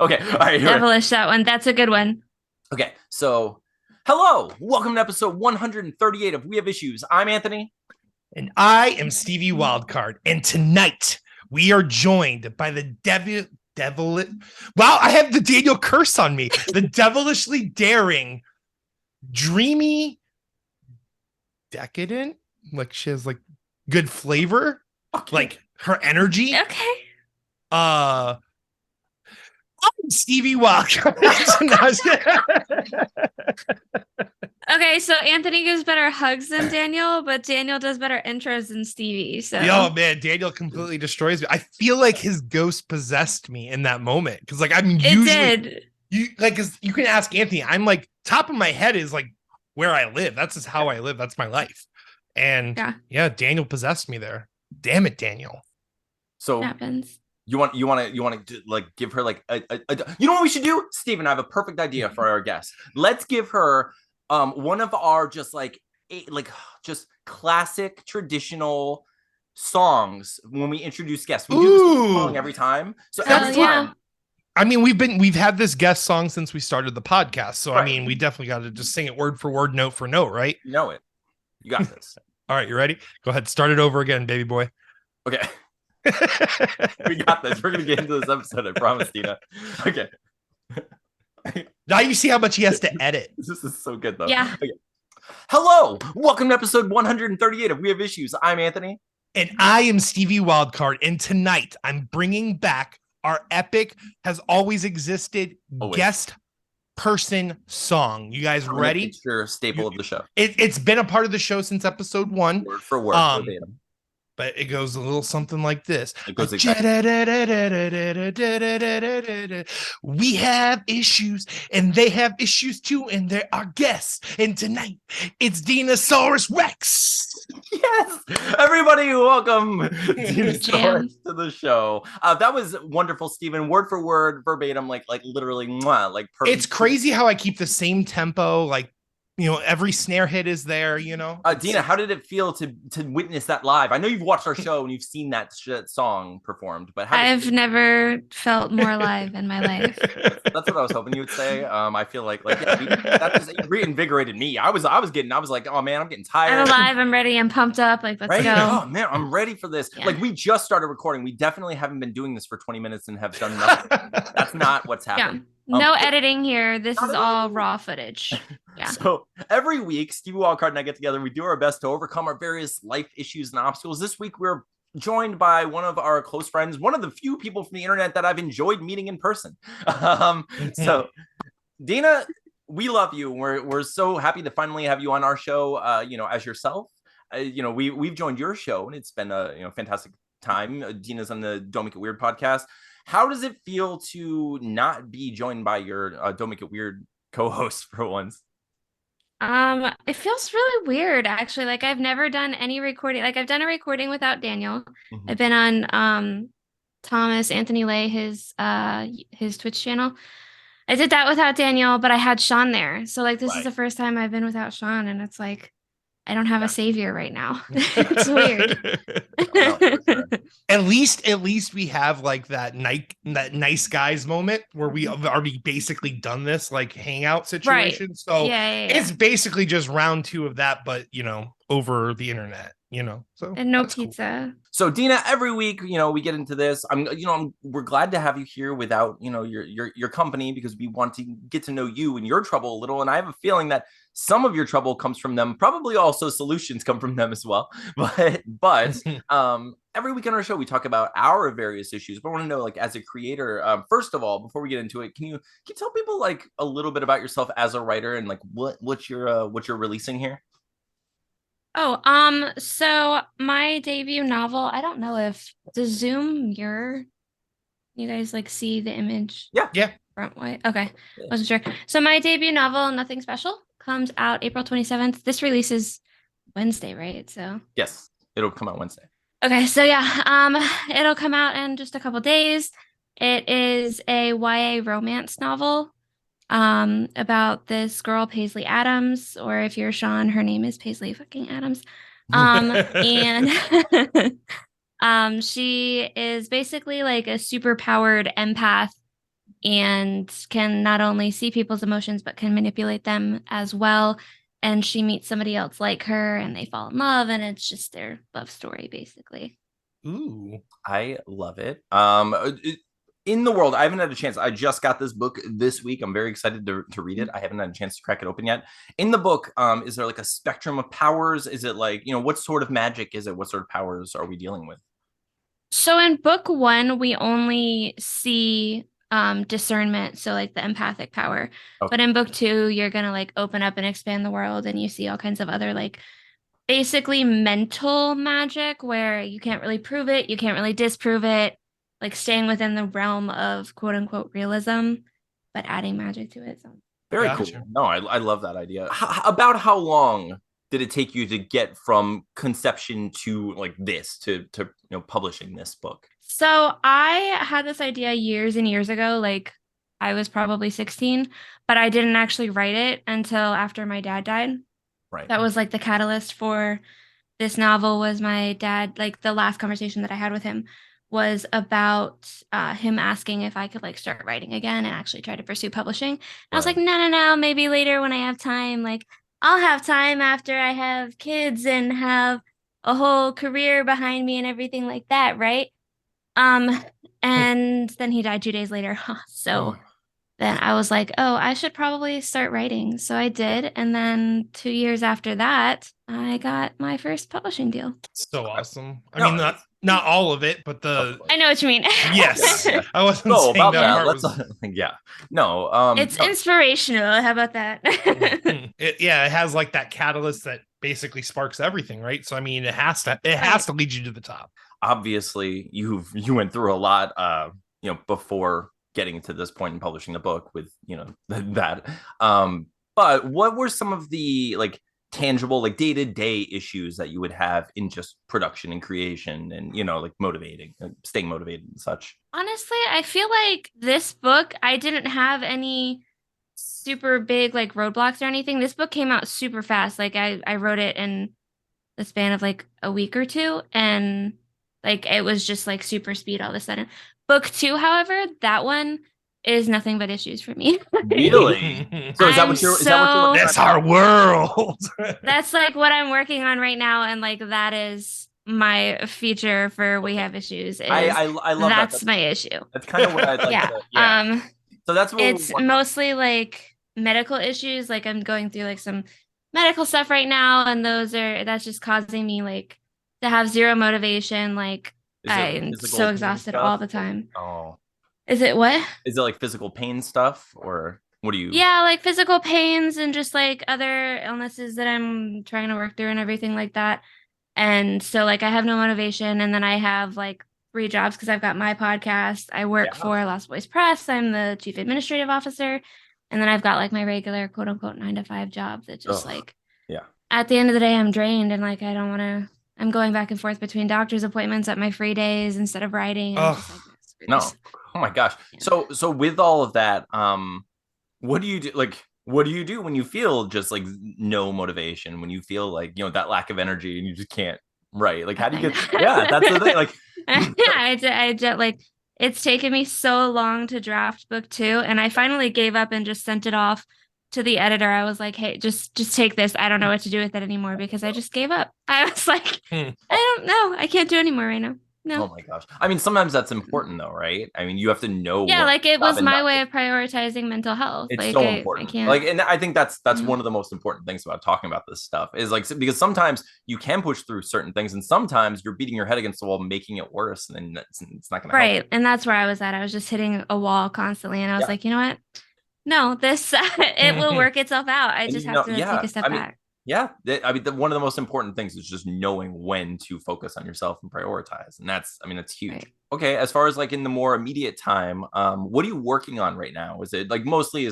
Okay, all right. Devilish, that one. That's a good one. Okay, so hello, welcome to episode 138 of We Have Issues. I'm Anthony. And I am Stevie Wildcard. And tonight we are joined by the devil. Wow, I have the Daniel curse on me. The devilishly daring, dreamy, decadent. Like she has like good flavor. Okay. Like her energy. Okay. I'm Stevie Wildcard. Okay, so Anthony gives better hugs than Daniel, but Daniel does better intros than Stevie. So Yo, man, Daniel completely destroys me. I feel like his ghost possessed me in that moment because, like, I'm usually did. because you can ask Anthony. I'm like top of my head is like where I live. That's just how I live. That's my life. And yeah, Daniel possessed me there. Damn it, Daniel. So it happens. You want to like give her like a you know what we should do, Steven? I have a perfect idea for our guest. Let's give her one of our just just classic traditional songs when we introduce guests. We do this song every time. So every time. I mean, we've had this guest song since we started the podcast. So right. I mean, we definitely got to just sing it word for word, note for note, right? You know it. You got this. All right, you ready? Go ahead, start it over again, baby boy. Okay. We got this. We're gonna get into this episode, I promise, Dina. Okay. Now you see how much he has to edit. This is so good, though. Yeah. Okay. Hello, welcome to episode 138 of We Have Issues. I'm Anthony. And I am Stevie Wildcard. And tonight I'm bringing back our epic, has always existed guest person song. You guys ready? It's your staple of the show. It's been a part of the show since episode 1. Word for word. Verbatim. But it goes a little something like this. It goes We have issues, and they have issues too, and they're our guests. And tonight, it's Dinasaurus Rex. Yes, everybody, welcome Dinasaurus to the show. That was wonderful, Steven. Word for word, verbatim, like literally, like perfect. It's crazy how I keep the same tempo, like. You know, every snare hit is there, you know. Dina, how did it feel to witness that live? I know you've watched our show and you've seen that song performed, but I've never felt more alive in my life. That's what I was hoping you would say. I feel like that just reinvigorated me. I was like, oh man, I'm getting tired. I'm alive, I'm ready, I'm pumped up. Like, let's go. Oh man, I'm ready for this. Yeah. Like, we just started recording. We definitely haven't been doing this for 20 minutes and have done nothing. That's not what's happening. Yeah. No editing here. This is all raw footage. Yeah. So every week, Stevie Wildcard and I get together. We do our best to overcome our various life issues and obstacles. This week, we're joined by one of our close friends, one of the few people from the internet that I've enjoyed meeting in person. So, Dina, we love you. We're so happy to finally have you on our show. As yourself. We've joined your show, and it's been a fantastic time. Dina's on the Don't Make It Weird podcast. How does it feel to not be joined by your Don't Make It Weird co-host for once? It feels really weird, actually. Like, I've never done any recording. Like, I've done a recording without Daniel. Mm-hmm. I've been on Thomas Anthony Lay, his Twitch channel. I did that without Daniel, but I had Sean there. So like, this is the first time I've been without Sean, and it's like, I don't have a savior right now. It's weird. At least we have like that nice guys moment where we have already basically done this like hangout situation. Right. So it's basically just round 2 of that, but over the internet, so and no pizza. Cool. So Dina, every week, we get into this. We're glad to have you here without, your company, because we want to get to know you and your trouble a little. And I have a feeling that some of your trouble comes from them. Probably also solutions come from them as well. But every week on our show, we talk about our various issues. But I want to know, like, as a creator, first of all, before we get into it, can you tell people like a little bit about yourself as a writer and like what you're releasing here? Oh, so my debut novel, I don't know if the Zoom mirror, you guys like see the image? Yeah. Front way. Okay. Yeah. Wasn't sure. So my debut novel, Nothing Special, comes out April 27th. This releases Wednesday, right? So yes, it'll come out Wednesday. Okay. So yeah, it'll come out in just a couple days. It is a YA romance novel. About this girl, Paisley Adams, or if you're Sean, her name is Paisley fucking Adams. And she is basically like a super powered empath and can not only see people's emotions, but can manipulate them as well. And she meets somebody else like her and they fall in love, and it's just their love story, basically. Ooh, I love it. In the world, I haven't had a chance. I just got this book this week. I'm very excited to read it. I haven't had a chance to crack it open yet. In the book, is there like a spectrum of powers? Is it like, what sort of magic is it? What sort of powers are we dealing with? So in book 1, we only see discernment, so like the empathic power. Okay. But in book 2, you're gonna like open up and expand the world, and you see all kinds of other like basically mental magic where you can't really prove it, you can't really disprove it, like staying within the realm of quote unquote realism, but adding magic to it. So very cool. No, I love that idea. About how long did it take you to get from conception to like this to publishing this book? So I had this idea years and years ago, like I was probably 16, but I didn't actually write it until after my dad died. Right. That was like the catalyst for this novel. Was my dad, like the last conversation that I had with him was about him asking if I could like start writing again and actually try to pursue publishing. And I was like, no, maybe later when I have time. Like I'll have time after I have kids and have a whole career behind me and everything like that, right? And then he died 2 days later. So then I was like, oh, I should probably start writing. So I did. And then 2 years after that, I got my first publishing deal. So awesome. I mean, not all of it, but I know what you mean. Yes. I wasn't saying about that. It's inspirational. How about that? It has like that catalyst that basically sparks everything, right? So I mean, it has to lead you to the top. Obviously, you went through a lot before getting to this point in publishing the book with that. But what were some of the like tangible, like day-to-day issues that you would have in just production and creation and like staying motivated and such? Honestly, I feel like this book, I didn't have any super big like roadblocks or anything. This book came out super fast. Like I wrote it in the span of like a week or two, and like it was just like super speed all of a sudden. Book 2, however, that one is nothing but issues for me. Really? So is that what you're that's our world. That's like what I'm working on right now, and like that is my feature for We Have Issues. I love that's my issue. That's kind of what I'd like to, so that's what it's mostly like medical issues. Like I'm going through like some medical stuff right now, and that's just causing me like to have zero motivation. Like I'm so exhausted all the time. Oh, is it what? Is it like physical pain stuff, or what do you? Yeah, like physical pains and just like other illnesses that I'm trying to work through and everything like that. And so like I have no motivation, and then I have like 3 jobs because I've got my podcast. I work for Lost Boys Press. I'm the chief administrative officer, and then I've got like my regular quote unquote 9-to-5 job that just at the end of the day I'm drained, and like I don't want to. I'm going back and forth between doctor's appointments at my free days instead of writing. And just like, no. Oh my gosh. Yeah. So with all of that, what do you do? Like, what do you do when you feel just like no motivation, when you feel like, that lack of energy and you just can't write? Like, how do you get, that's the thing. Like, I just like, it's taken me so long to draft book 2. And I finally gave up and just sent it off to the editor. I was like, hey, just take this. I don't know what to do with it anymore because I just gave up. I was like, I don't know. I can't do anymore right now. No. Oh my gosh. I mean, sometimes that's important though, right? I mean, you have to know. Yeah, like it was my way of prioritizing mental health. It's so important. I can't. Like, and I think that's one of the most important things about talking about this stuff is like, because sometimes you can push through certain things, and sometimes you're beating your head against the wall, making it worse, and then it's not going to help. Right, and that's where I was at. I was just hitting a wall constantly, and I was like, you know what? No, this it will work itself out. I just have to take a step back. Yeah, I mean, one of the most important things is just knowing when to focus on yourself and prioritize, and that's huge. Right. Okay, as far as like in the more immediate time, what are you working on right now? Is it like mostly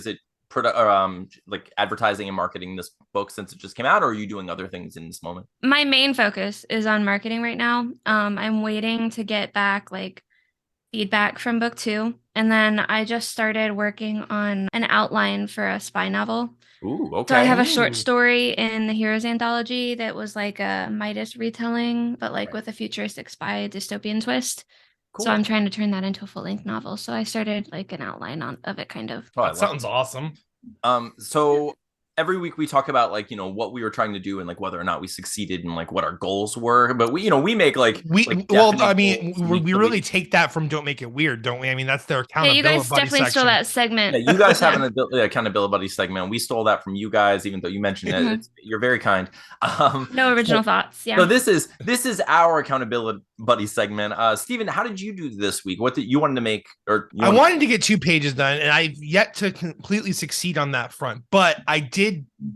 like advertising and marketing this book since it just came out, or are you doing other things in this moment? My main focus is on marketing right now. I'm waiting to get back like feedback from book 2, and then I just started working on an outline for a spy novel. Ooh, okay. So I have a short story in the Heroes anthology that was like a Midas retelling, but like with a futuristic spy dystopian twist. Cool. So I'm trying to turn that into a full-length novel. So I started like an outline of it, kind of. Oh, that sounds awesome. So every week we talk about like, what we were trying to do and like whether or not we succeeded and like what our goals were. But we make we really take that from Don't Make It Weird, don't we? I mean, that's their accountability. Yeah, you guys definitely stole that segment. Yeah, you guys have an accountability buddy segment. We stole that from you guys, even though you mentioned it. You're very kind. No original thoughts. Yeah. So this is our accountability buddy segment. Steven, how did you do this week? What did you wanted to make? I wanted to get 2 pages done, and I've yet to completely succeed on that front. But I did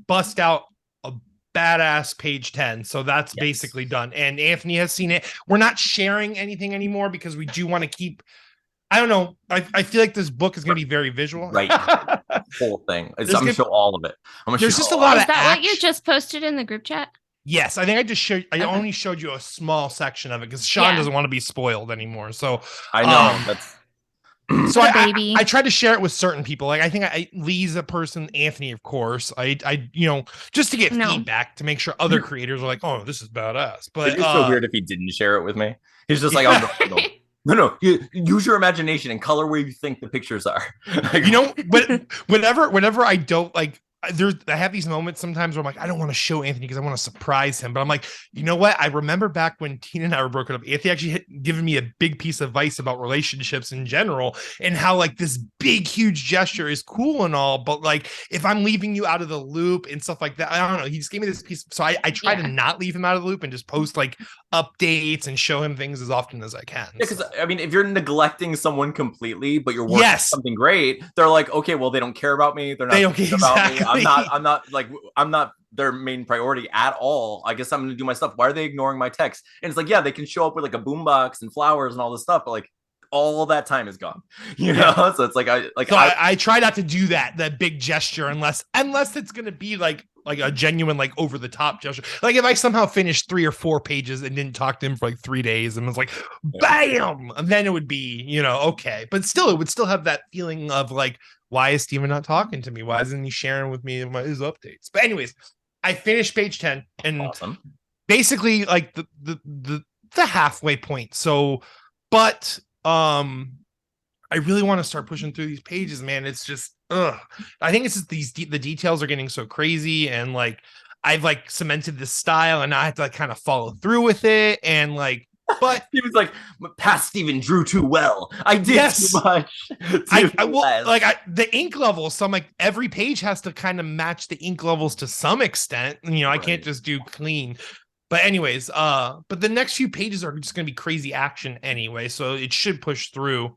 bust out a badass page 10, so that's basically done. And Anthony has seen it. We're not sharing anything anymore because we do want to keep. I don't know. I feel like this book is going to be very visual. Right. Whole thing. I'm going to show all of it. There's just a lot of. Is that what you just posted in the group chat? Yes, I think I just showed. I only showed you a small section of it because Sean doesn't want to be spoiled anymore. So I know that's. So I tried to share it with certain people. Like I think Lee's a person, Anthony, of course. I just to get feedback to make sure other creators are like, oh, this is badass. But it'd be so weird if he didn't share it with me. He's just like, no. Use your imagination and color where you think the pictures are. But whenever I don't like. I have these moments sometimes where I'm like, I don't want to show Anthony because I want to surprise him. But I'm like, you know what? I remember back when Tina and I were broken up, Anthony actually had given me a big piece of advice about relationships in general and how like this big, huge gesture is cool and all. But like, if I'm leaving you out of the loop and stuff like that, I don't know. He just gave me this piece. So I try to not leave him out of the loop and just post like updates and show him things as often as I can. Yeah, because I mean, if you're neglecting someone completely, but you're working on something great, they're like, okay, well, they don't care about me. They don't care about me. I'm not their main priority at all. I guess I'm going to do my stuff. Why are they ignoring my text? And it's like, yeah, they can show up with like a boombox and flowers and all this stuff, but like all that time is gone, So it's like, I try not to do that big gesture unless it's going to be like a genuine, like over the top gesture. Like if I somehow finished 3 or 4 pages and didn't talk to him for like 3 days and was like, bam, and then it would be, okay. But still, it would still have that feeling of like, why is Steven not talking to me? Why isn't he sharing with me his updates? But anyways, I finished page 10 and basically like the halfway point. So, but I really want to start pushing through these pages, man. It's just, I think it's just the details are getting so crazy, and like I've like cemented this style, and now I have to like kind of follow through with it, and like. But he was like, past Steven drew too well. I did too much. The ink levels. So I'm like, every page has to kind of match the ink levels to some extent. I can't just do clean. But anyways, but the next few pages are just gonna be crazy action anyway, so it should push through.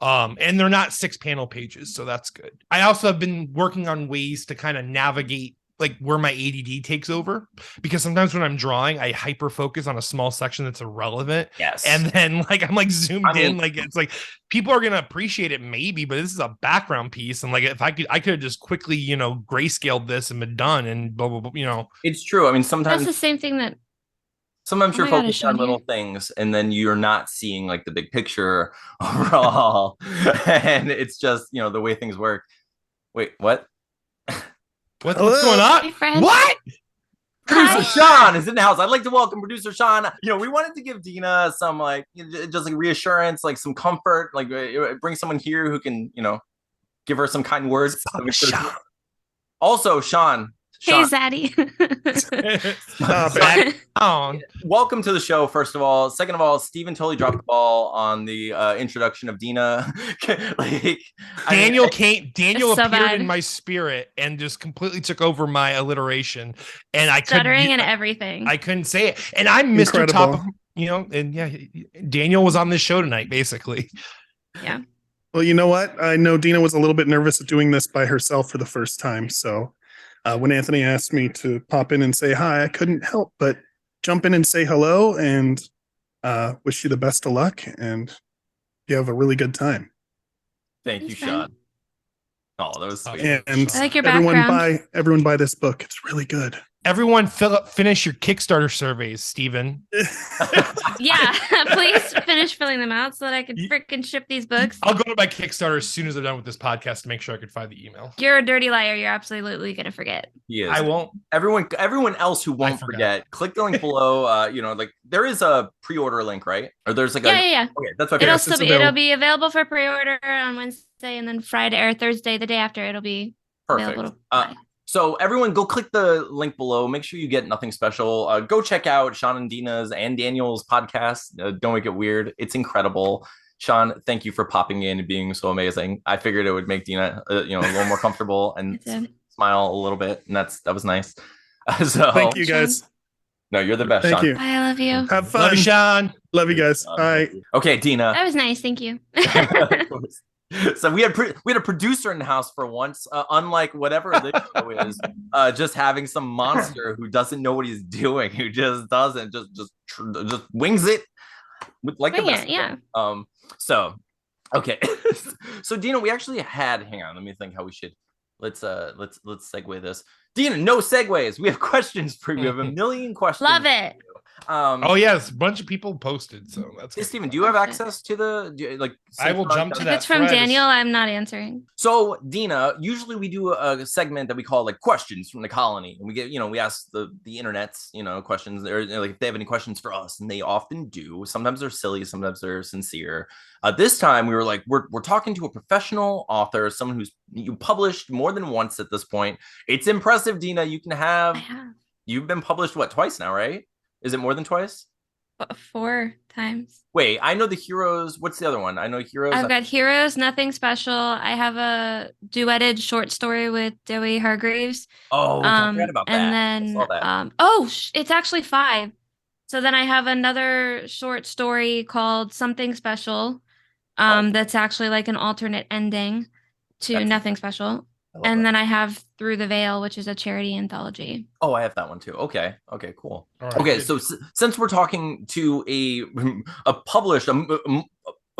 And they're not 6-panel pages, so that's good. I also have been working on ways to kind of navigate like where my ADD takes over, because sometimes when I'm drawing, I hyper focus on a small section that's irrelevant. Yes. And then like I'm like zoomed in, like it's like people are gonna appreciate it maybe, but this is a background piece. And like if I could have just quickly, grayscaled this and been done and blah blah blah, It's true. I mean, sometimes that's the same thing that sometimes you're focused on little things and then you're not seeing like the big picture overall. And it's just, the way things work. Wait, what? What's going on? Hey, what? Producer Sean is in the house. I'd like to welcome producer Sean. We wanted to give Dina some like just like reassurance, like some comfort, like bring someone here who can, give her some kind words. Also, Sean. Hey, Zaddy. Welcome to the show, first of all. Second of all, Steven totally dropped the ball on the introduction of Dina. Daniel appeared in my spirit and just completely took over my alliteration. And stuttering and everything. I couldn't say it. And I'm Mr. Top, and Daniel was on this show tonight, basically. Yeah. Well, you know what? I know Dina was a little bit nervous doing this by herself for the first time, so when Anthony asked me to pop in and say hi, I couldn't help but jump in and say hello and wish you the best of luck, and you have a really good time. Thank you, Sean. Oh, that was sweet. And I like your background. Everyone buy this book. It's really good. Everyone, finish your Kickstarter surveys, Steven. Yeah, please finish filling them out so that I can freaking ship these books. I'll go to my Kickstarter as soon as I'm done with this podcast to make sure I can find the email. You're a dirty liar. You're absolutely gonna forget. He is. I won't. Everyone else who won't forget, click the link below. Like there is a pre-order link, right? Or there's like yeah. Okay, that's what it'll be available for pre-order on Wednesday, and then Friday or Thursday, the day after, it'll be perfect. So everyone go click the link below. Make sure you get Nothing Special. Go check out Sean and Dina's and Daniel's podcast. Don't Make It Weird. It's incredible. Sean, thank you for popping in and being so amazing. I figured it would make Dina, a little more comfortable and smile a little bit. And that was nice. So thank you guys. No, you're the best. Thank Sean. you. I love you. Have fun. Love you, Sean. Love you guys. Bye. Okay, Dina. That was nice. Thank you. So we had a producer in the house for once, unlike whatever this show is, just having some monster who doesn't know what he's doing, who just doesn't just wings it like the best. Yeah. So okay. So Dina, we actually had, hang on, let me think how we should let's segue this. Dina, no segues. We have questions for you. We have a million questions. Love it. Oh yes, a bunch of people posted. So that's hey, Steven, do you have access to the I will jump to that. If it's from Daniel, I'm not answering. So Dina, usually we do a segment that we call like questions from the colony, and we get we ask the internet's questions, or like if they have any questions for us, and they often do. Sometimes they're silly, sometimes they're sincere. This time we were like, we're talking to a professional author, someone who's you published more than once at this point. It's impressive, Dina. You've been published twice now, right? Is it more than twice? 4 times. Wait, I know the Heroes. What's the other one? I know Heroes. I've got Heroes, Nothing Special. I have a duetted short story with Joey Hargreaves. Oh, I forgot about that. And then, it's actually 5. So then I have another short story called Something Special. That's actually like an alternate ending to Nothing Special. And then I have Through the Veil, which is a charity anthology. Oh, I have that one too. Okay, cool. Right. Okay, so since we're talking to a published, a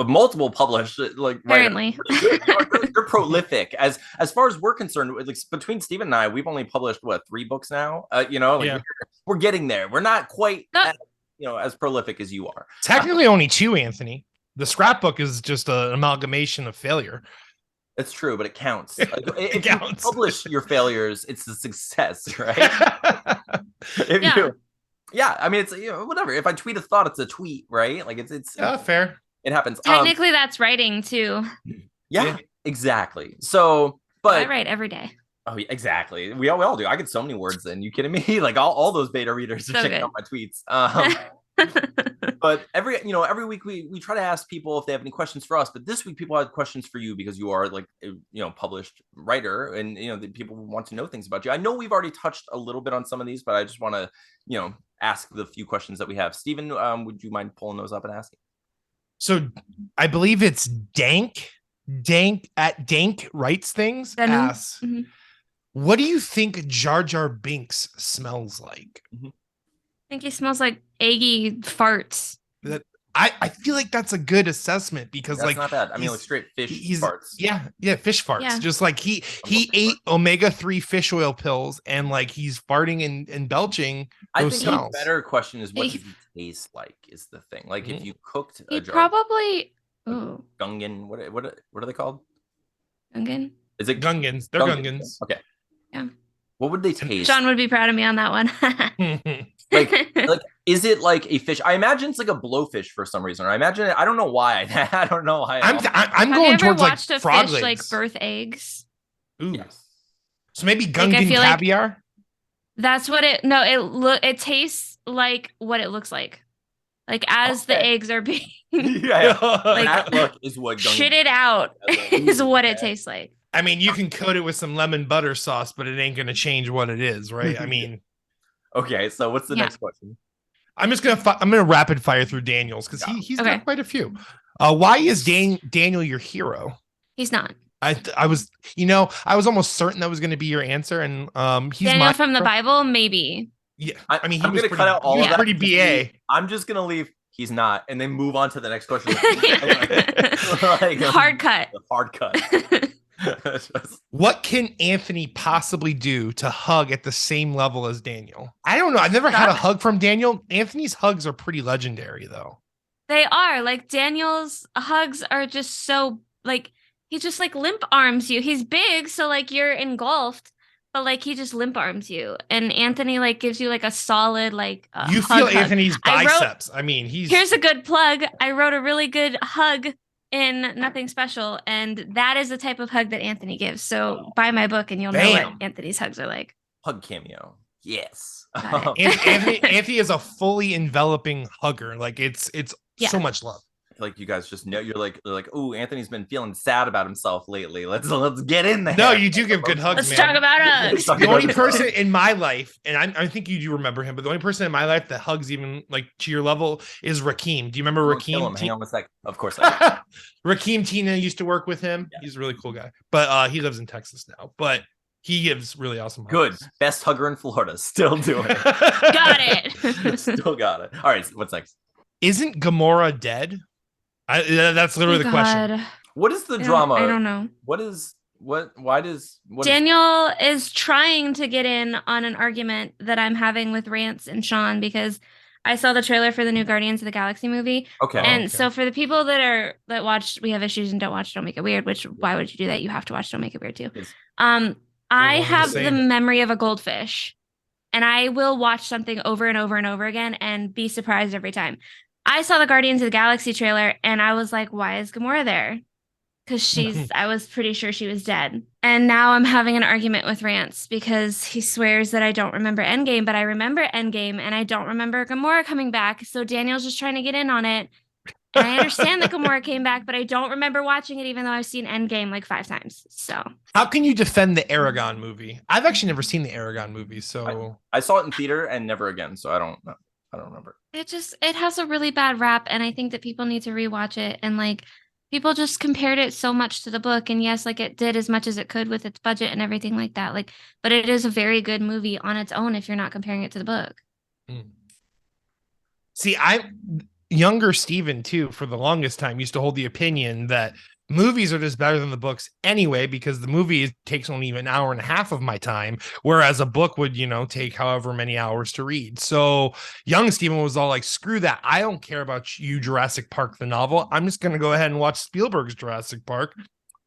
multiple published, like apparently you're prolific. As far as we're concerned, like between Steven and I, we've only published 3 books now. We're getting there. We're not quite as prolific as you are. Technically, only 2, Anthony. The scrapbook is just an amalgamation of failure. It's true, but it counts. If you publish your failures, it's a success, right? I mean, it's whatever. If I tweet a thought, it's a tweet, right? Like it's fair. It happens. Technically, that's writing too. Yeah, exactly. So, but I write every day. Oh, yeah, exactly. We all do. I get so many words in. You kidding me? Like all those beta readers are checking out my tweets. But every week we try to ask people if they have any questions for us. But this week people had questions for you because you are like published writer, and the people want to know things about you. I know we've already touched a little bit on some of these, but I just want to ask the few questions that we have. Steven, would you mind pulling those up and asking? So I believe it's Dank writes things. Asks, what do you think Jar Jar Binks smells like? I think he smells like eggy farts. I feel like that's a good assessment because that's not bad. I mean, like straight fish farts. Yeah, fish farts. Yeah. Just like he ate omega-3 fish oil pills and like he's farting and belching. I think the better question is what does he taste like is the thing. Like if you cooked a jar, probably Gungan. What are they called? Gungan. Is it Gungans? They're Gungans. Okay. Yeah. What would they taste? John would be proud of me on that one. like is it like a fish? I imagine it's like a blowfish for some reason, or I imagine it. I don't know why. I don't know why. I'm going towards like frog fish legs. Like birth eggs. Ooh. Yes. So maybe Gungan caviar. Like that's what it. No, it tastes like what it looks like. Like as the eggs are being. Like that look is what Gungan shit it out is what it tastes like. I mean, you can coat it with some lemon butter sauce, but it ain't going to change what it is, right? I mean, okay. So what's the next question? I'm gonna rapid fire through Daniel's because he's got quite a few. Why is Daniel your hero? He's not. I was almost certain that was going to be your answer, and he's Daniel from the Bible, maybe. Yeah, I mean, I'm gonna cut out all of that. Pretty BA. I'm just gonna leave. He's not, and then move on to the next question. Hard cut. Hard cut. What can Anthony possibly do to hug at the same level as Daniel? I don't know. I've never had a hug from Daniel. Anthony's hugs are pretty legendary, though. They are. Like, Daniel's hugs are just so, like, he just, like, limp arms you. He's big, so, like, you're engulfed, but, like, he just limp arms you. And Anthony, like, gives you, like, a solid, like, you feel Anthony's biceps. I mean, here's a good plug. I wrote a really good hug in Nothing Special, and that is the type of hug that Anthony gives. So buy my book and you'll know what Anthony's hugs are like. Hug cameo. Yes. Anthony is a fully enveloping hugger. Like it's so much love. Like you guys just know, you're like, oh, Anthony's been feeling sad about himself lately. Let's get in there. No, you do give good hugs. Let's talk about us. The only person in my life, and I think you do remember him, but the only person in my life that hugs even like to your level is Rakeem. Do you remember Rakeem? Hang on a sec. Of course I do. Rakeem Tina used to work with him. Yeah. He's a really cool guy, but he lives in Texas now. But he gives really awesome hugs. Good. Best hugger in Florida. Still doing it. Got it. Still got it. All right. What's next? Isn't Gamora dead? That's literally the question. What is the drama? I don't know. Daniel is trying to get in on an argument that I'm having with Rance and Sean because I saw the trailer for the new Guardians of the Galaxy movie. Okay. And so for the people that watched We Have Issues and don't watch Don't Make It Weird, which why would you do that? You have to watch Don't Make It Weird too. I have the memory of a goldfish, and I will watch something over and over and over again and be surprised every time. I saw the Guardians of the Galaxy trailer and I was like, why is Gamora there? Because I was pretty sure she was dead. And now I'm having an argument with Rance because he swears that I don't remember Endgame, but I remember Endgame and I don't remember Gamora coming back. So Daniel's just trying to get in on it. And I understand that Gamora came back, but I don't remember watching it, even though I've seen Endgame like 5 times. So how can you defend the Aragon movie? I've actually never seen the Aragon movie. So I saw it in theater and never again. So I don't remember. It has a really bad rap, and I think that people need to rewatch it. And like people just compared it so much to the book, and yes, like it did as much as it could with its budget and everything like that. Like, but it is a very good movie on its own if you're not comparing it to the book. See, I'm younger Steven too, for the longest time, used to hold the opinion that movies are just better than the books anyway, because the movie takes only an hour and a half of my time, whereas a book would, take however many hours to read. So young Steven was all like, screw that. I don't care about you, Jurassic Park, the novel. I'm just going to go ahead and watch Spielberg's Jurassic Park.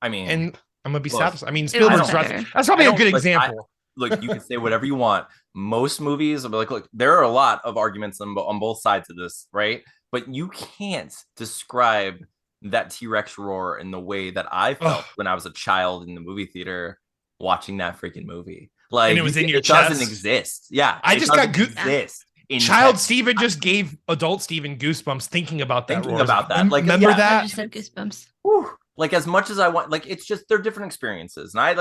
I mean, and I'm going to be satisfied. I mean, Spielberg's Jurassic, that's probably a good example. Look, you can say whatever you want. Most movies, look, there are a lot of arguments on both sides of this, right? But you can't describe that T-Rex roar in the way that I felt when I was a child in the movie theater watching that freaking movie. Like, and it was in your chest. Doesn't exist. Yeah, I just got exist. Child Steven just gave adult Steven goosebumps thinking about that. Like, remember that? I just had goosebumps. Whew. Like, as much as I want, like, it's just they're different experiences, and I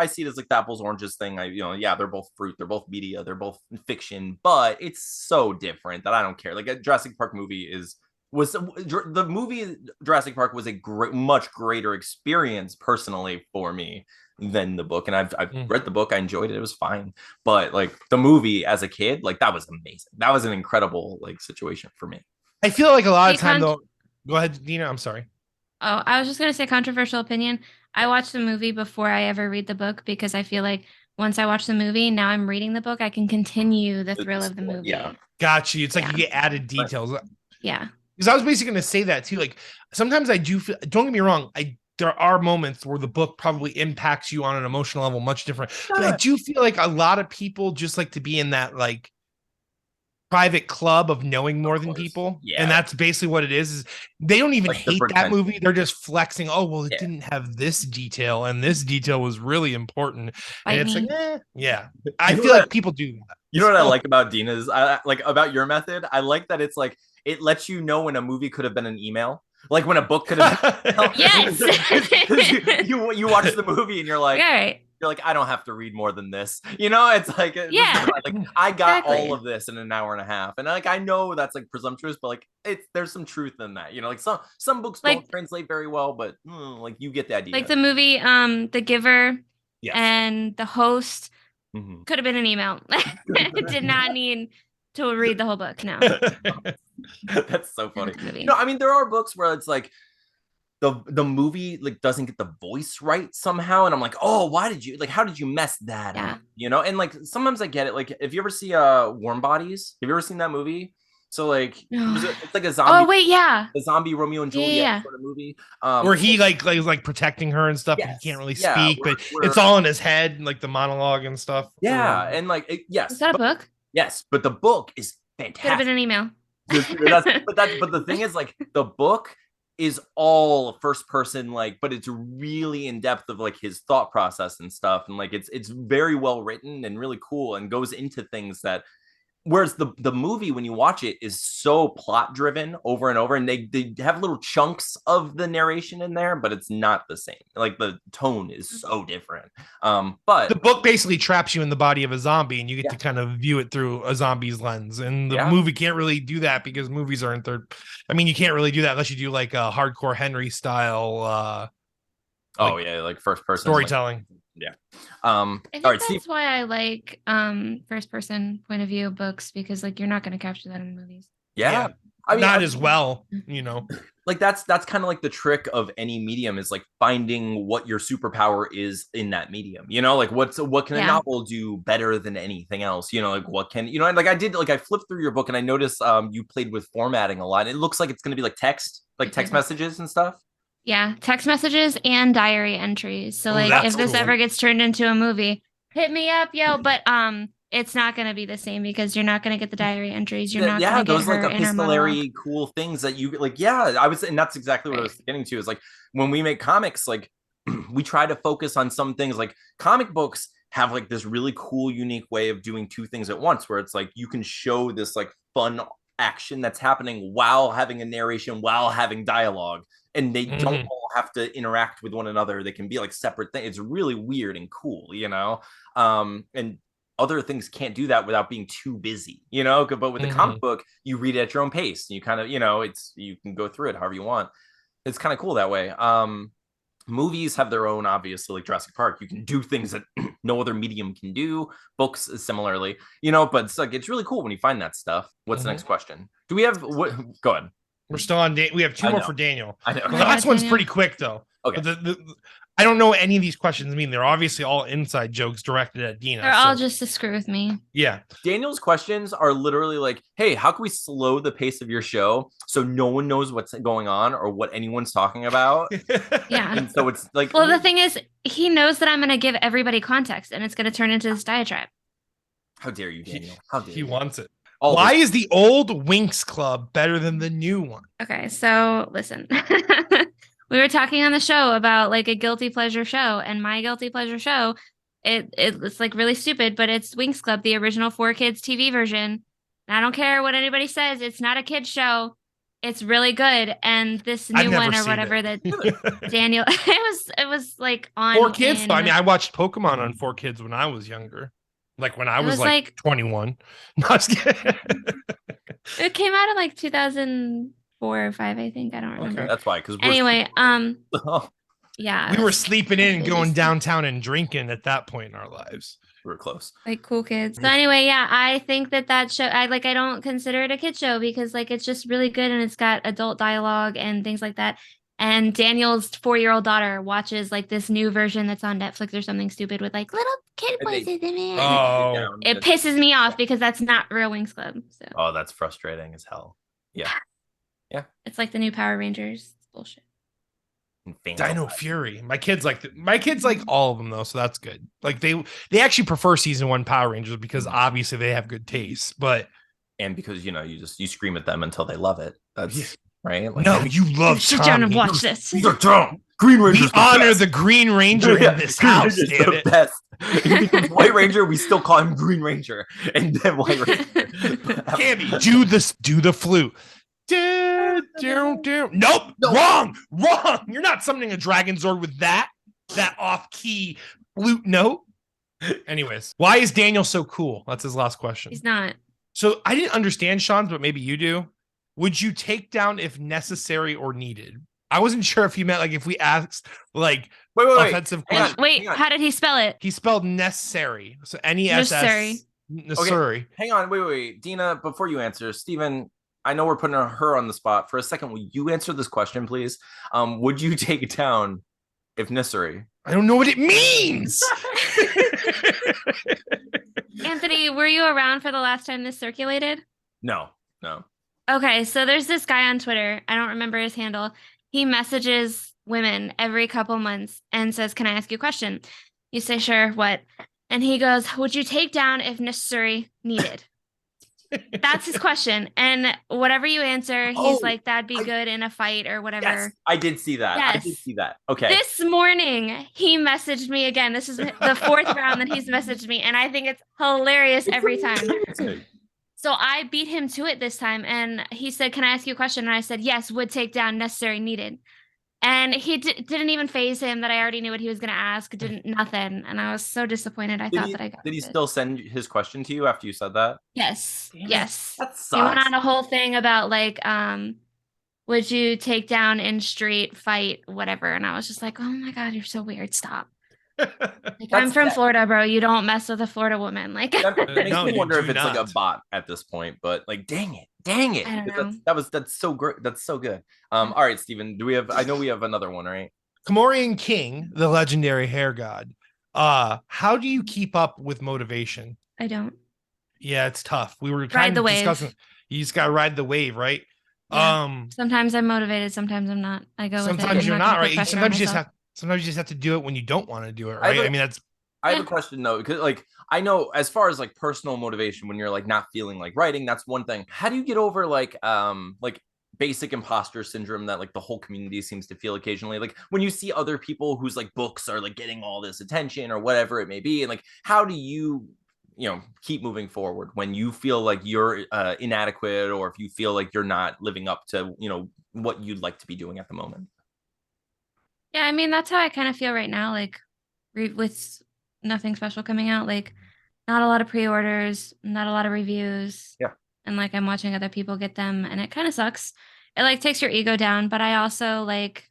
see it as like the apples oranges thing. They're both fruit, they're both media, they're both fiction, but it's so different that I don't care. Like, a Jurassic Park movie was the movie Jurassic Park was a much greater experience personally for me than the book. And I've read the book. I enjoyed it. It was fine. But like the movie as a kid, like that was amazing. That was an incredible like situation for me. I feel like a lot of time though. Go ahead, Dina. I'm sorry. Oh, I was just going to say controversial opinion. I watched the movie before I ever read the book because I feel like once I watch the movie, now I'm reading the book. I can continue the thrill of the movie. Yeah. Got you. It's like you get added details. Yeah. Because I was basically going to say that too. Like sometimes I do feel, don't get me wrong, there are moments where the book probably impacts you on an emotional level much different. But I do feel like a lot of people just like to be in that like private club of knowing more than people. Yeah. And that's basically what it is they don't even hate that movie. They're just flexing. Oh, well, it didn't have this detail, and this detail was really important. And it's like, yeah. I feel like people do that. You know what I like about Dina's? Like about your method? I like that it's like it lets you know when a movie could have been an email. Like when a book could have been yes. you watch the movie and you're like, right. You're like, I don't have to read more than this. It's like, like I got all of this in an hour and a half. And like, I know that's like presumptuous, but like there's some truth in that, like some books don't translate very well, but like you get the idea. Like the movie, The Giver and The Host could have been an email. It did not need to read the whole book. No. That's so funny. No, I mean, there are books where it's like, the movie like doesn't get the voice right somehow, and I'm like, oh, why did you like? How did you mess that up? You know, and like sometimes I get it. Like, if you ever see Warm Bodies, have you ever seen that movie? So like, it's like a zombie. Oh wait, yeah, the zombie Romeo and Juliet sort of movie, where he like protecting her and stuff, but he can't really speak, but it's all in his head, like the monologue and stuff. Yeah, and like is that a book? Yes, but the book is fantastic. Could have been an email. But the thing is, like, the book is all first person, like, but it's really in depth of like his thought process and stuff, and like it's very well written and really cool, and goes into things that, whereas the movie, when you watch it, is so plot driven over and over, and they have little chunks of the narration in there, but it's not the same. Like, the tone is so different. But the book basically traps you in the body of a zombie, and you get to kind of view it through a zombie's lens. And the movie can't really do that, because movies are in third. I mean, you can't really do that unless you do like a hardcore Henry style. Like first person storytelling. I think that's why I like first person point of view books, because like you're not going to capture that in movies. I mean, not as well, you know. Like that's kind of like the trick of any medium, is like finding what your superpower is in that medium. You know, like what can a novel do better than anything else? You know, like what can, you know, like I flipped through your book and I noticed you played with formatting a lot. It looks like it's going to be like text messages and stuff. Yeah, text messages and diary entries. So like, if this ever gets turned into a movie, hit me up, yo. But it's not going to be the same, because you're not going to get the diary entries. You're not going to get those like epistolary cool things that you like. Yeah, I was, and that's exactly what I was getting to. Is like, when we make comics, like we try to focus on some things. Like, comic books have like this really cool, unique way of doing two things at once, where it's like you can show this like fun action that's happening while having a narration, while having dialogue. And they don't all have to interact with one another. They can be like separate things. It's really weird and cool, you know? And other things can't do that without being too busy, you know? But with the comic book, you read it at your own pace. You kind of, you know, you can go through it however you want. It's kind of cool that way. Movies have their own, obviously, like Jurassic Park. You can do things that no other medium can do. Books similarly, you know, but it's like, it's really cool when you find that stuff. What's the next question? Do we have what? Go ahead. We're still on. We have two more for Daniel. I know. The last one's pretty quick though. Okay. I don't know what any of these questions mean. They're obviously all inside jokes directed at Dina. They're all just to screw with me. Yeah. Daniel's questions are literally like, hey, how can we slow the pace of your show so no one knows what's going on or what anyone's talking about? Yeah. And so it's like, well, the thing is, he knows that I'm going to give everybody context, and it's going to turn into this diatribe. How dare you, Daniel? How dare he you? wants it. Why is the old Winx Club better than the new one? Okay, so listen. We were talking on the show about like a guilty pleasure show, and my guilty pleasure show, it's like really stupid, but it's Winx Club, the original 4Kids TV version. I don't care what anybody says, it's not a kid's show. It's really good, and this new one or whatever that Daniel, it was like on 4Kids. I mean, I watched Pokemon on 4Kids when I was younger. Like when I was like 21. No, I was kidding. It came out in like 2004 or 5, I think. I don't remember. Okay, that's why. Because anyway, yeah, we were sleeping in and going downtown and drinking at that point in our lives. We were close, like cool kids. So anyway, yeah, I think that show, I don't consider it a kid show, because like it's just really good, and it's got adult dialogue and things like that. And Daniel's 4-year-old daughter watches like this new version that's on Netflix or something stupid with like little kid voices in it. Oh, it pisses me off, because that's not real Winx Club. So. Oh, that's frustrating as hell. Yeah. Yeah. It's like the new Power Rangers. It's bullshit. Dino Fury. My kids like all of them though, so that's good. Like they actually prefer season 1 Power Rangers, because obviously they have good taste, and because you know you scream at them until they love it. That's right. Like, no, you love. Sit down and watch this. These are dumb. Green Ranger. We honor the Green Ranger in this house. Damn it. Best. He becomes White Ranger. We still call him Green Ranger, and then White Ranger. Cammy, do the flute. Nope. Wrong. You're not summoning a Dragon Zord with that off-key flute note. Anyways, why is Daniel so cool? That's his last question. He's not. So I didn't understand Sean's, but maybe you do. Would you take down if necessary or needed? I wasn't sure if he meant like if we asked like wait. offensive questions. Wait, how did he spell it? He spelled necessary. So N-E-S-S. Necessary. Necessary. Okay, hang on, wait. Dina, before you answer, Steven, I know we're putting her on the spot for a second. Will you answer this question, please? Would you take it down if necessary? I don't know what it means. Anthony, were you around for the last time this circulated? No. Okay, so there's this guy on Twitter. I don't remember his handle. He messages women every couple months and says, "Can I ask you a question?" You say, "Sure, what?" And he goes, "Would you take down if necessary needed?" That's his question. And whatever you answer, he's like, "That'd be good in a fight," or whatever. Yes, I did see that. Yes. I did see that. Okay. This morning, he messaged me again. This is the fourth round that he's messaged me. And I think it's hilarious every time. So I beat him to it this time. And he said, "Can I ask you a question?" And I said, "Yes, would take down, necessary, needed." And he didn't even phase him that I already knew what he was going to ask. Didn't nothing. And I was so disappointed. I thought that I got Did he still send his question to you after you said that? Yes. Damn, yes. That sucks. He went on a whole thing about like, would you take down in street fight, whatever. And I was just like, oh my God, you're so weird. Stop. Like, I'm from Florida, bro. You don't mess with a Florida woman. Like, that makes me wonder if it's like a bot at this point, but like, dang it. I don't know. That's so great. That's so good. All right, Steven, I know we have another one, right? Kamorian King, the legendary hair god. How do you keep up with motivation? I don't. Yeah, it's tough. We were kind of discussing. You just gotta ride the wave, right? Yeah. Sometimes I'm motivated, sometimes I'm not. I go with it. Sometimes you're not, right? Sometimes you just have to do it when you don't want to do it, right? I have a question though, because like I know as far as like personal motivation, when you're like not feeling like writing, that's one thing. How do you get over like basic imposter syndrome that like the whole community seems to feel occasionally? Like when you see other people whose like books are like getting all this attention or whatever it may be, and like how do you keep moving forward when you feel like you're inadequate, or if you feel like you're not living up to what you'd like to be doing at the moment? Yeah, I mean that's how I kind of feel right now, like with nothing special coming out, like not a lot of pre-orders, not a lot of reviews. Yeah. And like I'm watching other people get them and it kind of sucks. It like takes your ego down, but I also like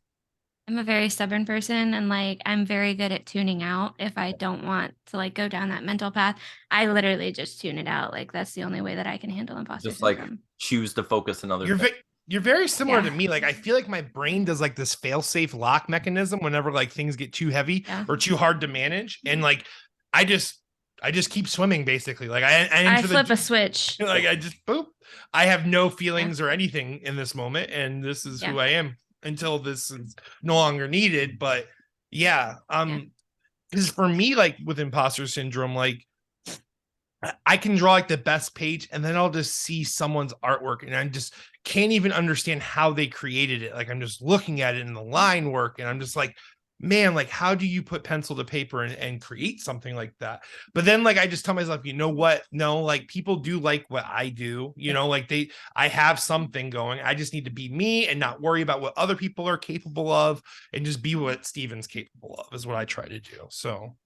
I'm a very stubborn person and like I'm very good at tuning out if I don't want to like go down that mental path. I literally just tune it out. Like that's the only way that I can handle imposter syndrome. Like choose to focus on other You're very similar to me. Like I feel like my brain does like this fail-safe lock mechanism whenever like things get too heavy or too hard to manage, and like I just keep swimming basically. Like I flip a switch. Like I just boop. I have no feelings or anything in this moment, and this is who I am until this is no longer needed. But because for me, like with imposter syndrome, like I can draw like the best page and then I'll just see someone's artwork and I just can't even understand how they created it. Like I'm just looking at it in the line work and I'm just like, man, like how do you put pencil to paper and create something like that? But then like I just tell myself, you know what? No, like people do like what I do, like I have something going. I just need to be me and not worry about what other people are capable of and just be what Steven's capable of is what I try to do. So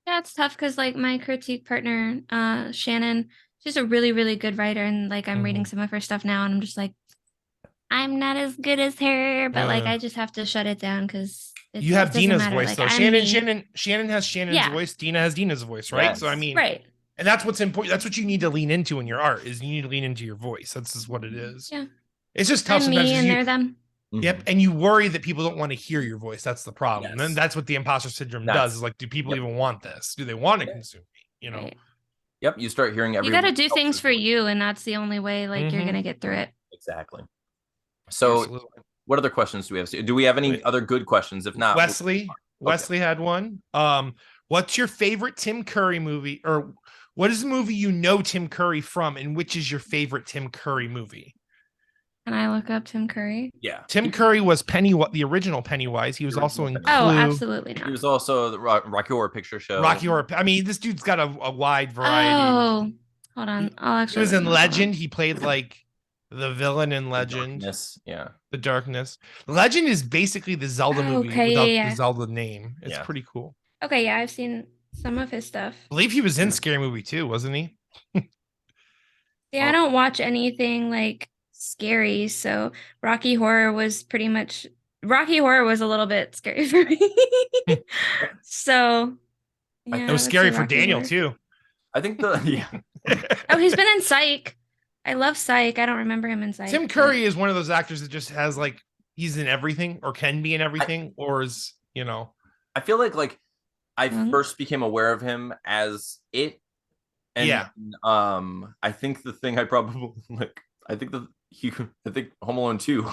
yeah, it's tough because like my critique partner, Shannon, she's a really, really good writer. And like I'm reading some of her stuff now and I'm just like, I'm not as good as her, but like I just have to shut it down because you have Dina's voice like, though. Shannon has Shannon's voice. Dina has Dina's voice, right? Yes. So I mean, right. And that's what's important. That's what you need to lean into in your art is you need to lean into your voice. That's just what it is. Yeah. It's just tough sometimes. Me and they're them. Yep. And you worry that people don't want to hear your voice. That's the problem. Yes. And that's what the imposter syndrome does is like, do people even want this? Do they want to consume me? Right. Yep. You start hearing everyone. You got to do things for you. And that's the only way like you're going to get through it. Exactly. So what other questions do we have? Do we have any other good questions? If not, Wesley had one. What's your favorite Tim Curry movie, or what is the movie Tim Curry from, and which is your favorite Tim Curry movie? Can I look up Tim Curry? Yeah. Tim Curry was the original Pennywise. He was also in Clue. Oh, absolutely not. He was also the Rocky Horror Picture Show. Rocky Horror. I mean, this dude's got a wide variety. Oh, hold on. He was in Legend. He played like the villain in Legend. The Darkness. Legend is basically the Zelda movie without the Zelda name. It's pretty cool. Okay, yeah, I've seen some of his stuff. I believe he was in Scary Movie too, wasn't he? Yeah, I don't watch anything like scary, so Rocky Horror was a little bit scary for me. So it was scary for Daniel too. I think oh, he's been in Psych. I love Psych. I don't remember him in Psych. Tim Curry is one of those actors that just has like he's in everything or can be in everything or is, you know. I feel like I first became aware of him as It. And yeah. I think the thing I probably like I think Home Alone 2.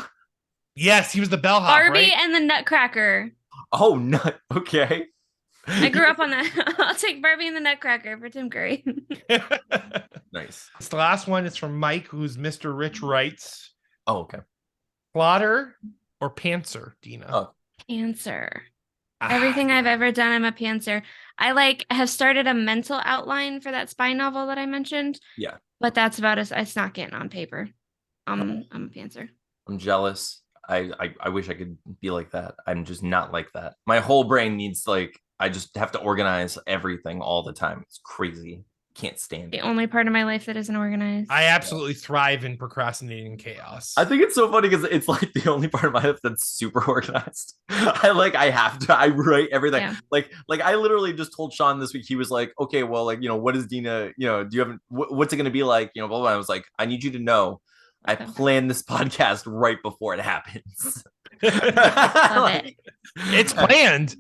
Yes, he was the bellhop, Barbie right? and the Nutcracker. Oh, nut. Okay. I grew up on that. I'll take Barbie and the Nutcracker for Tim Curry. Nice. It's the last one. It's from Mike, who's Mr. Rich writes. Oh, okay. Plotter or pantser, Dina? Oh. Pantser. Everything I've ever done, I'm a pantser. I have started a mental outline for that spy novel that I mentioned. Yeah. But that's about it's not getting on paper. I'm a pantser. I'm jealous. I wish I could be like that. I'm just not like that. My whole brain needs I just have to organize everything all the time. It's crazy. Can't stand it. The only part of my life that isn't organized. I absolutely thrive in procrastinating chaos. I think it's so funny because it's like the only part of my life that's super organized. I write everything. Yeah. Like I literally just told Sean this week, he was like, okay, well, what is Dina, do you have, what's it going to be like? Blah, blah, blah. I was like, I need you to know, I planned this podcast right before it happens. Love it. It's planned.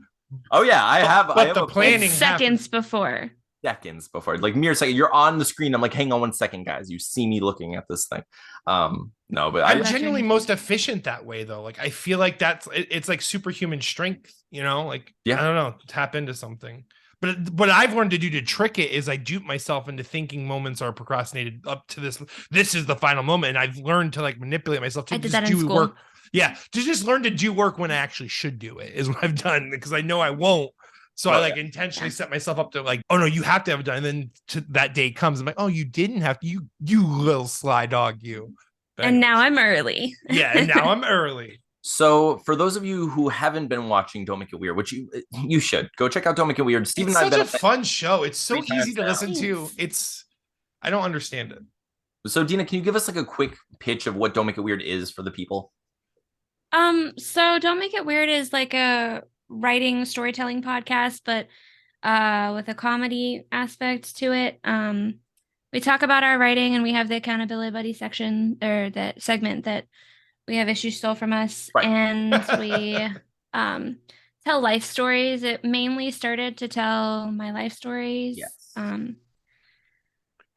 Oh yeah, I have the planning seconds before. Seconds before, like mere second. You're on the screen. I'm like, hang on 1 second, guys. You see me looking at this thing. No, but I'm genuinely most efficient that way, though. Like, I feel like it's like superhuman strength. Like, yeah. I don't know, tap into something. But what I've learned to do to trick it is I dupe myself into thinking moments are procrastinated up to this. This is the final moment, and I've learned to manipulate myself to just do work. Yeah, to just learn to do work when I actually should do it is what I've done because I know I won't. So I intentionally set myself up to oh no, you have to have it done. And then that day comes, I'm like, oh, you didn't have to, you little sly dog, you. But and now I'm early. Yeah, and now I'm early. So for those of you who haven't been watching Don't Make It Weird, which you should go check out Don't Make It Weird. Steven and I've been a fun show. It's so easy to listen to. I don't understand it. So Dina, can you give us a quick pitch of what Don't Make It Weird is for the people? So Don't Make It Weird is like a writing storytelling podcast, but with a comedy aspect to it. We talk about our writing and we have the accountability buddy section or that segment that we have issues stole from us, right. And we tell life stories. It mainly started to tell my life stories, yes.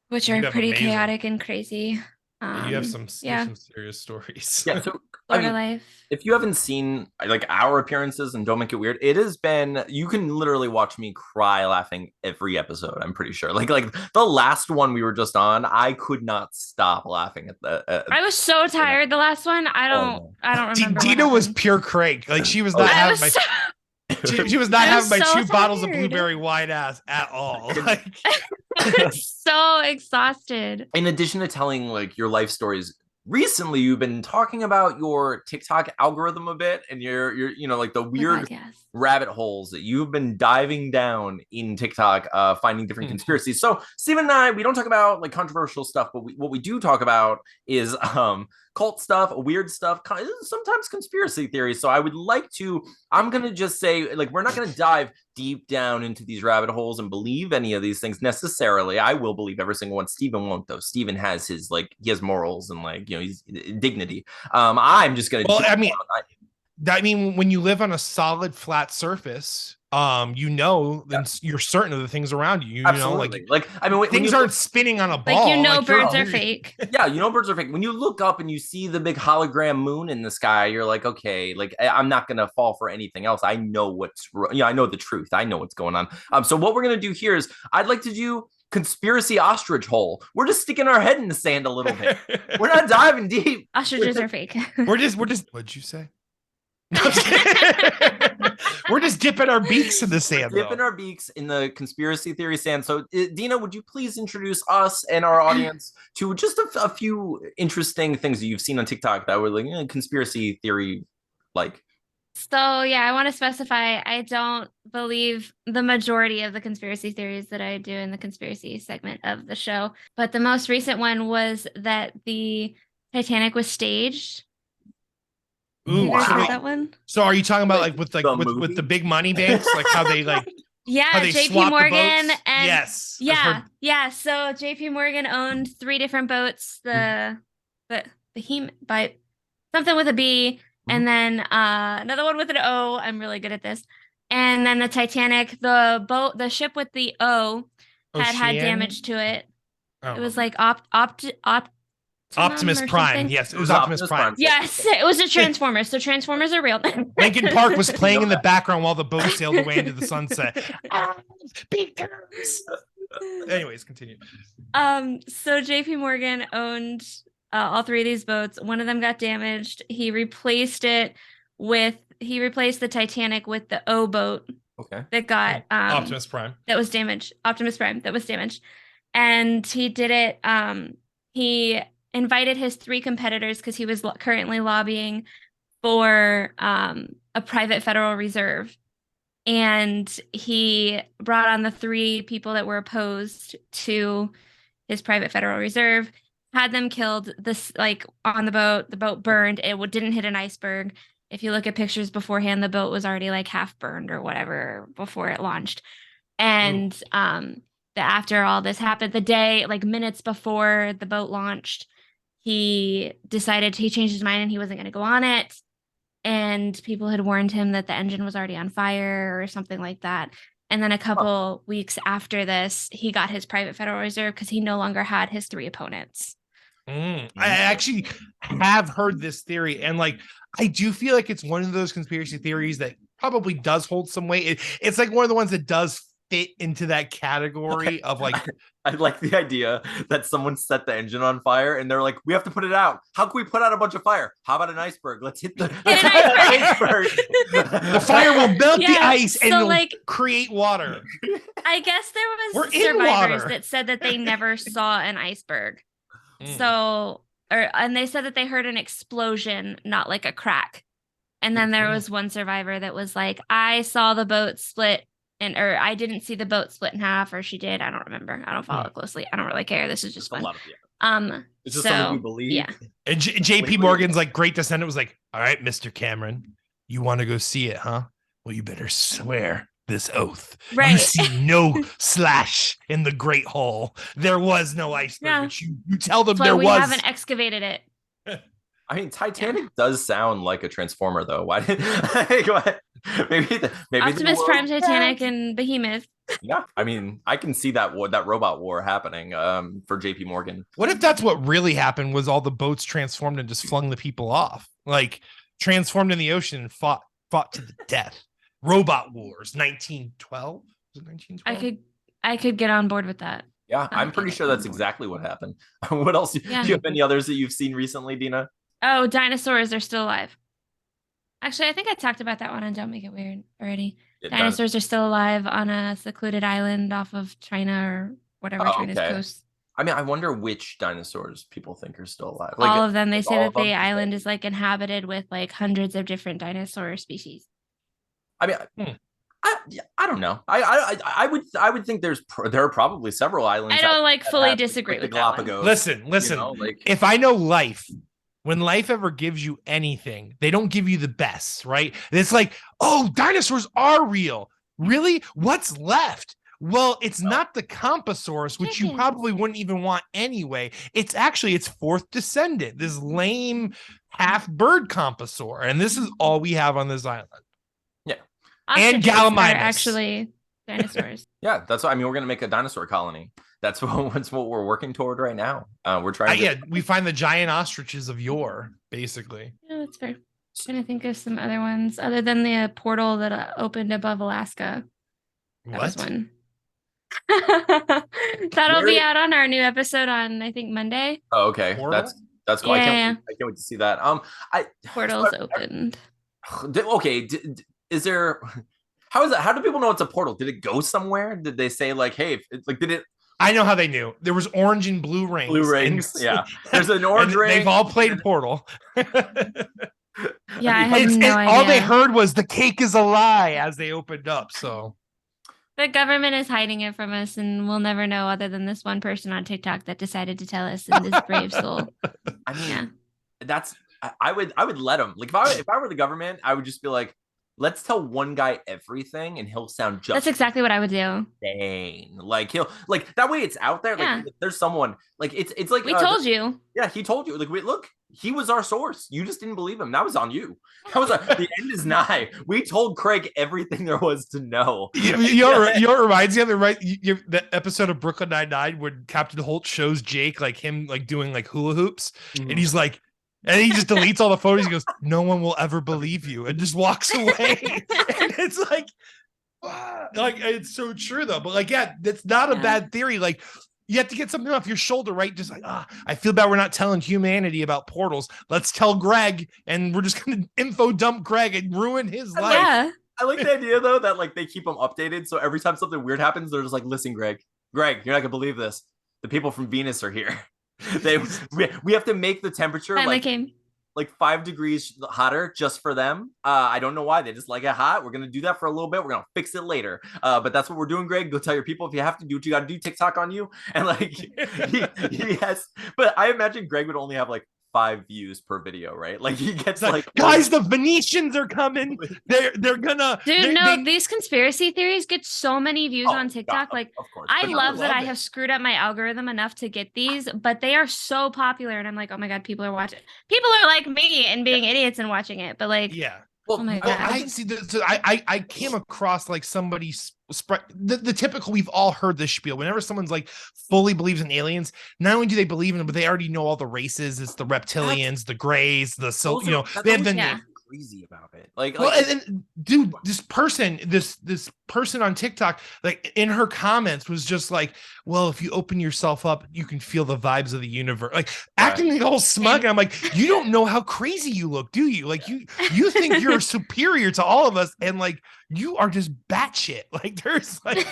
Which are pretty chaotic and crazy. You have some serious stories. Yeah, so life. If you haven't seen our appearances and Don't Make It Weird, it has been, you can literally watch me cry laughing every episode. I'm pretty sure. Like the last one we were just on, I could not stop laughing at that. I was so tired. The last one, I don't remember. Dina was pure crank. Like she was not having she was not having my 2 bottles of blueberry wine ass at all. So exhausted. In addition to telling your life stories, recently you've been talking about your TikTok algorithm a bit and your the weird rabbit holes that you've been diving down in TikTok, finding different conspiracies. So Steven and I, we don't talk about controversial stuff, but what we do talk about is cult stuff, weird stuff, sometimes conspiracy theories. So I'm gonna just say we're not gonna dive deep down into these rabbit holes and believe any of these things necessarily. I will believe every single one. Steven won't, though. Steven has his he has morals and he's dignity. I'm just gonna when you live on a solid flat surface, then you're certain of the things around you. Absolutely. Things aren't spinning on a ball. Birds are fake. Yeah, birds are fake. When you look up and you see the big hologram moon in the sky, you're like, okay, I'm not gonna fall for anything else. I know I know the truth. I know what's going on. So what we're gonna do here is I'd like to do conspiracy ostrich hole. We're just sticking our head in the sand a little bit. We're not diving deep. Ostriches are fake. We're just. What'd you say? We're just dipping our beaks in the sand. Dipping our beaks in the conspiracy theory sand. So, Dina, would you please introduce us and our audience to just a few interesting things that you've seen on TikTok that were conspiracy theory like? So, yeah, I want to specify I don't believe the majority of the conspiracy theories that I do in the conspiracy segment of the show. But the most recent one was that the Titanic was staged. Ooh, that one? So are you talking about with the big money banks, how they Yeah, JP Morgan and yes. Yeah. So JP Morgan owned 3 different boats. The by something with a B, and then another one with an O. I'm really good at this. And then the Titanic, the ship with the O had damage to it. It was like Optimus Prime. Yes, it was Optimus Prime. Yes, it was a Transformers. So Transformers are real. Lincoln Park was playing in the background while the boat sailed away into the sunset. Anyways, continue. So JP Morgan owned all 3 of these boats. One of them got damaged. He replaced the Titanic with the O boat. Okay. That got Optimus Prime. That was damaged. Optimus Prime that was damaged. And he did it he invited his 3 competitors because he was currently lobbying for a private Federal Reserve. And he brought on the 3 people that were opposed to his private Federal Reserve, had them killed on the boat burned. It didn't hit an iceberg. If you look at pictures beforehand, the boat was already like half burned or whatever before it launched. And after all this happened, the day, like minutes before the boat launched, he changed his mind and he wasn't going to go on it. And people had warned him that the engine was already on fire or something like that. And then a couple weeks after this, he got his private Federal Reserve because he no longer had his 3 opponents. I actually have heard this theory, and like I do feel like it's one of those conspiracy theories that probably does hold some weight. It's like one of the ones that does fit into that category of like. I like the idea that someone set the engine on fire and they're like, we have to put it out. How can we put out a bunch of fire? How about an iceberg? Let's hit the iceberg. The fire will melt the ice and it'll create water. I guess there was survivors that said that they never saw an iceberg. And they said that they heard an explosion, not like a crack. And then there was one survivor that was like, I saw the boat split. Or I didn't see the boat split in half, or she did. I don't remember. I don't follow it closely. I don't really care. This is just fun. It's just something we believe. Yeah. And JP Morgan's like great descendant was like, all right, Mr. Cameron, you want to go see it, huh? Well, you better swear this oath. Right. You see no slash in the Great Hall. There was no iceberg, but you tell them there was. We haven't excavated it. I mean, Titanic does sound like a Transformer, though. Why did maybe Optimus Prime, Titanic, and Behemoth? Yeah, I mean, I can see that robot war happening for JP Morgan. What if that's what really happened? Was all the boats transformed and just flung the people off, like transformed in the ocean and fought to the death? Robot Wars, 1912. Was it 1912? I could get on board with that. Yeah, I'm pretty sure that's exactly what happened. What else? Yeah. Do you have any others that you've seen recently, Dina? Oh, dinosaurs are still alive. Actually, I think I talked about that one on Don't Make It Weird already. Dinosaurs are still alive on a secluded island off of China or whatever China's coast. I mean, I wonder which dinosaurs people think are still alive. Like, all of them. They say that the island is like inhabited with like hundreds of different dinosaur species. I mean, I don't know. I would think there are probably several islands. I don't like fully disagree with Galapagos. Listen. You know, if I know life. When life ever gives you anything, they don't give you the best, right? It's like, oh, dinosaurs are real. Really? What's left? Well, it's not the Compassaurus, which you probably wouldn't even want anyway. It's actually its 4th descendant, this lame half-bird Compassaur. And this is all we have on this island. Yeah. And Gallimimus. Actually dinosaurs. Yeah, that's what I mean. We're going to make a dinosaur colony. That's what we're working toward right now. We're trying to... we find the giant ostriches of yore, basically. Yeah, that's fair. I'm trying to think of some other ones other than the portal that opened above Alaska. That was one. That'll be out on our new episode on, I think, Monday. Oh, okay. Portal? That's cool. Yeah. I can't wait to see that. Portal's opened. Okay. Is there... How is that? How do people know it's a portal? Did it go somewhere? Did they say like, hey, did it... I know how they knew. There was orange and blue rings. Blue rings, yeah. There's an orange ring. They've all played Portal. Yeah, I had no idea. All they heard was the cake is a lie as they opened up. So the government is hiding it from us, and we'll never know other than this one person on TikTok that decided to tell us, and this brave soul. I mean, I would let them. Like if I were the government, I would just be like, let's tell one guy everything and he'll sound just That's exactly what I would do. insane. Like he'll like that way it's out there. Like there's someone like it's like we told you. Yeah, he told you. Like look, he was our source. You just didn't believe him. That was on you. That was the end is nigh. We told Craig everything there was to know. You know what reminds me of it, right? The episode of Brooklyn Nine-Nine when Captain Holt shows Jake like him like doing like hula hoops, and he's like, and he just deletes all the photos. He goes, "No one will ever believe you," and just walks away. And it's like it's so true though. But like, yeah, that's not a bad theory. Like, you have to get something off your shoulder, right? Just like, I feel bad we're not telling humanity about portals. Let's tell Greg, and we're just gonna info dump Greg and ruin his life. Yeah. I like the idea though that like they keep him updated. So every time something weird happens, they're just like, listen, Greg, you're not gonna believe this. The people from Venus are here. We have to make the temperature like 5 degrees hotter just for them. I don't know why they just like it hot. We're gonna do that for a little bit. We're gonna fix it later. But that's what we're doing, Greg. Go tell your people if you have to do what you got to do. TikTok on you, and like he has. But I imagine Greg would only have like 5 views per video, right? Like he gets like guys, the Venetians are coming. They're gonna these conspiracy theories get so many views on TikTok. God, like of course. I love that I have screwed up my algorithm enough to get these, but they are so popular and I'm like, oh my god, people are watching. People are like me and being idiots and watching it, but like well, oh my god. I see I came across like somebody's the typical, we've all heard this spiel. Whenever someone's like fully believes in aliens, not only do they believe in them, but they already know all the races. It's the reptilians, the grays, the they have been crazy about it. Like and dude, this person on TikTok, like in her comments was just like, well, if you open yourself up, you can feel the vibes of the universe, like acting like all smug. And I'm like, you don't know how crazy you look, do you? Like you think you're superior to all of us, and like you are just batshit. Like there's like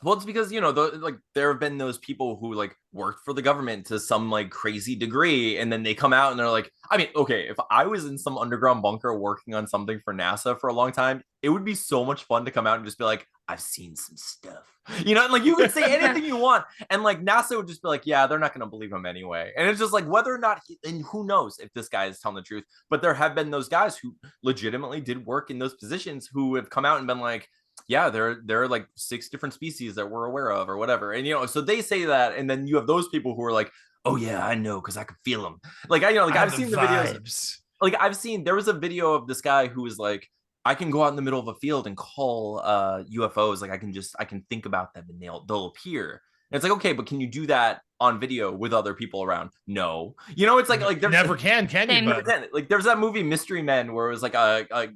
well, it's because, like there have been those people who like worked for the government to some like crazy degree. And then they come out and they're like, I mean, okay, if I was in some underground bunker working on something for NASA for a long time, it would be so much fun to come out and just be like, I've seen some stuff, and like you could say anything you want. And like NASA would just be like, yeah, they're not going to believe him anyway. And it's just like whether or not, and who knows if this guy is telling the truth, but there have been those guys who legitimately did work in those positions who have come out and been like, yeah, there are like 6 different species that we're aware of or whatever. And, so they say that. And then you have those people who are like, oh yeah, I know, because I could feel them. Like, I've seen the videos. Like there was a video of this guy who was like, I can go out in the middle of a field and call UFOs. Like I can think about them and they'll appear. And it's like, okay, but can you do that on video with other people around? No. It's like there's never can you? Like there's that movie Mystery Men where it was like a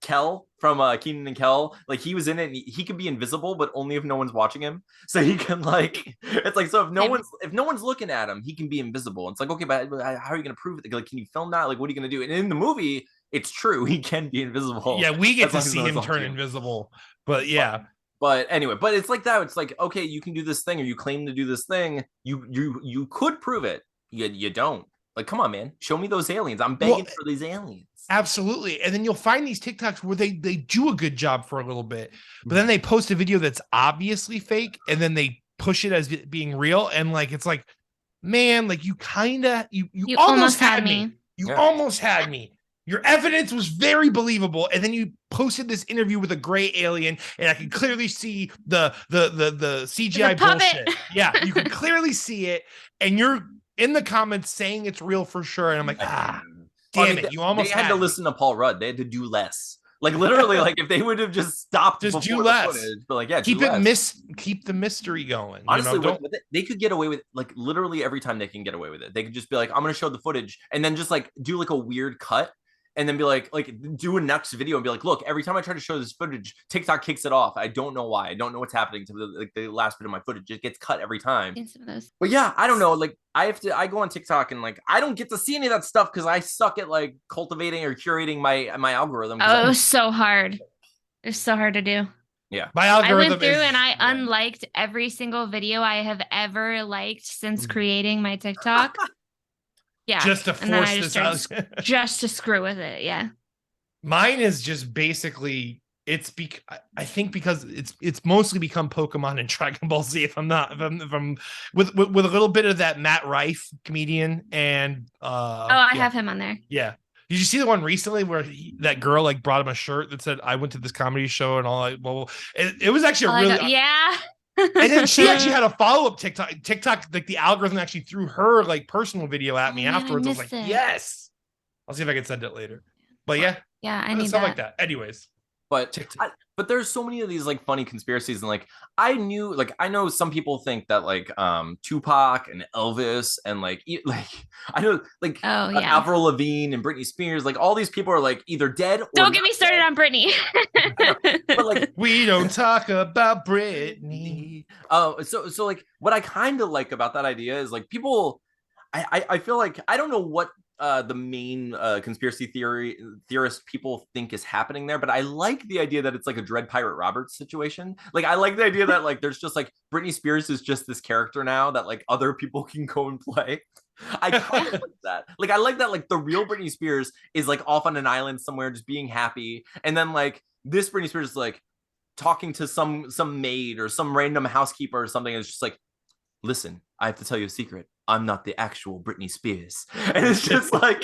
Kel from Kenan and Kel, like he was in it and he could be invisible, but only if no one's watching him. So he can like, it's like, so if no one's looking at him, he can be invisible. It's like, okay, but how are you going to prove it? Like, can you film that? Like, what are you going to do? And in the movie, it's true. He can be invisible. Yeah. We get to see him turn invisible, but yeah. But anyway, but it's like that. It's like, okay, you can do this thing, or you claim to do this thing. You could prove it. You don't. Like, come on, man. Show me those aliens. I'm begging for these aliens. Absolutely. And then you'll find these TikToks where they do a good job for a little bit, but then they post a video that's obviously fake and then they push it as being real. And like, it's like, man, like you almost had me. You almost had me. Your evidence was very believable. And then you posted this interview with a gray alien and I can clearly see the CGI bullshit. Yeah. You can clearly see it. And you're in the comments saying it's real for sure. And I'm like, damn it. You almost had to listen to Paul Rudd. They had to do less. Like literally, like if they would have just stopped, just do less. Footage, but like, yeah, keep the mystery going. Honestly, they could get away with like literally every time they can get away with it. They could just be like, I'm gonna show the footage and then just like do like a weird cut. And then be like do a next video and be like, look, every time I try to show this footage, TikTok kicks it off. I don't know why. I don't know what's happening to the last bit of my footage. It gets cut every time. But yeah, I don't know. Like I go on TikTok and like I don't get to see any of that stuff because I suck at like cultivating or curating my algorithm. Oh, it was so hard. It's so hard to do. Yeah. My algorithm I went through and I unliked every single video I have ever liked since creating my TikTok. Yeah. Just to force this out. Just to screw with it. Yeah. Mine is just basically I think because it's mostly become Pokemon and Dragon Ball Z. If I'm with a little bit of that Matt Rife comedian and I have him on there. Yeah. Did you see the one recently where that girl like brought him a shirt that said, "I went to this comedy show," and all like, well, it was actually really yeah. And then she actually had a follow-up TikTok, like the algorithm actually threw her like personal video at me afterwards. I was like, yes. I'll see if I can send it later. But yeah, I need stuff like that. Anyways, but there's so many of these like funny conspiracies, and like I know some people think that like Tupac and Elvis and like I know like Avril Lavigne and Britney Spears, like all these people are like either dead or don't get me started on Britney. But like we don't talk about Britney. So like what I kind of like about that idea is like people I feel like I don't know what the main conspiracy theorist people think is happening there, but I like the idea that it's like a Dread Pirate Roberts situation. Like I like the idea that like there's just like Britney Spears is just this character now that like other people can go and play. I kind of like that. Like I like that like the real Britney Spears is like off on an island somewhere just being happy, and then like this Britney Spears is like talking to some maid or some random housekeeper or something, and it's just like, listen, I have to tell you a secret. I'm not the actual Britney Spears. And it's just like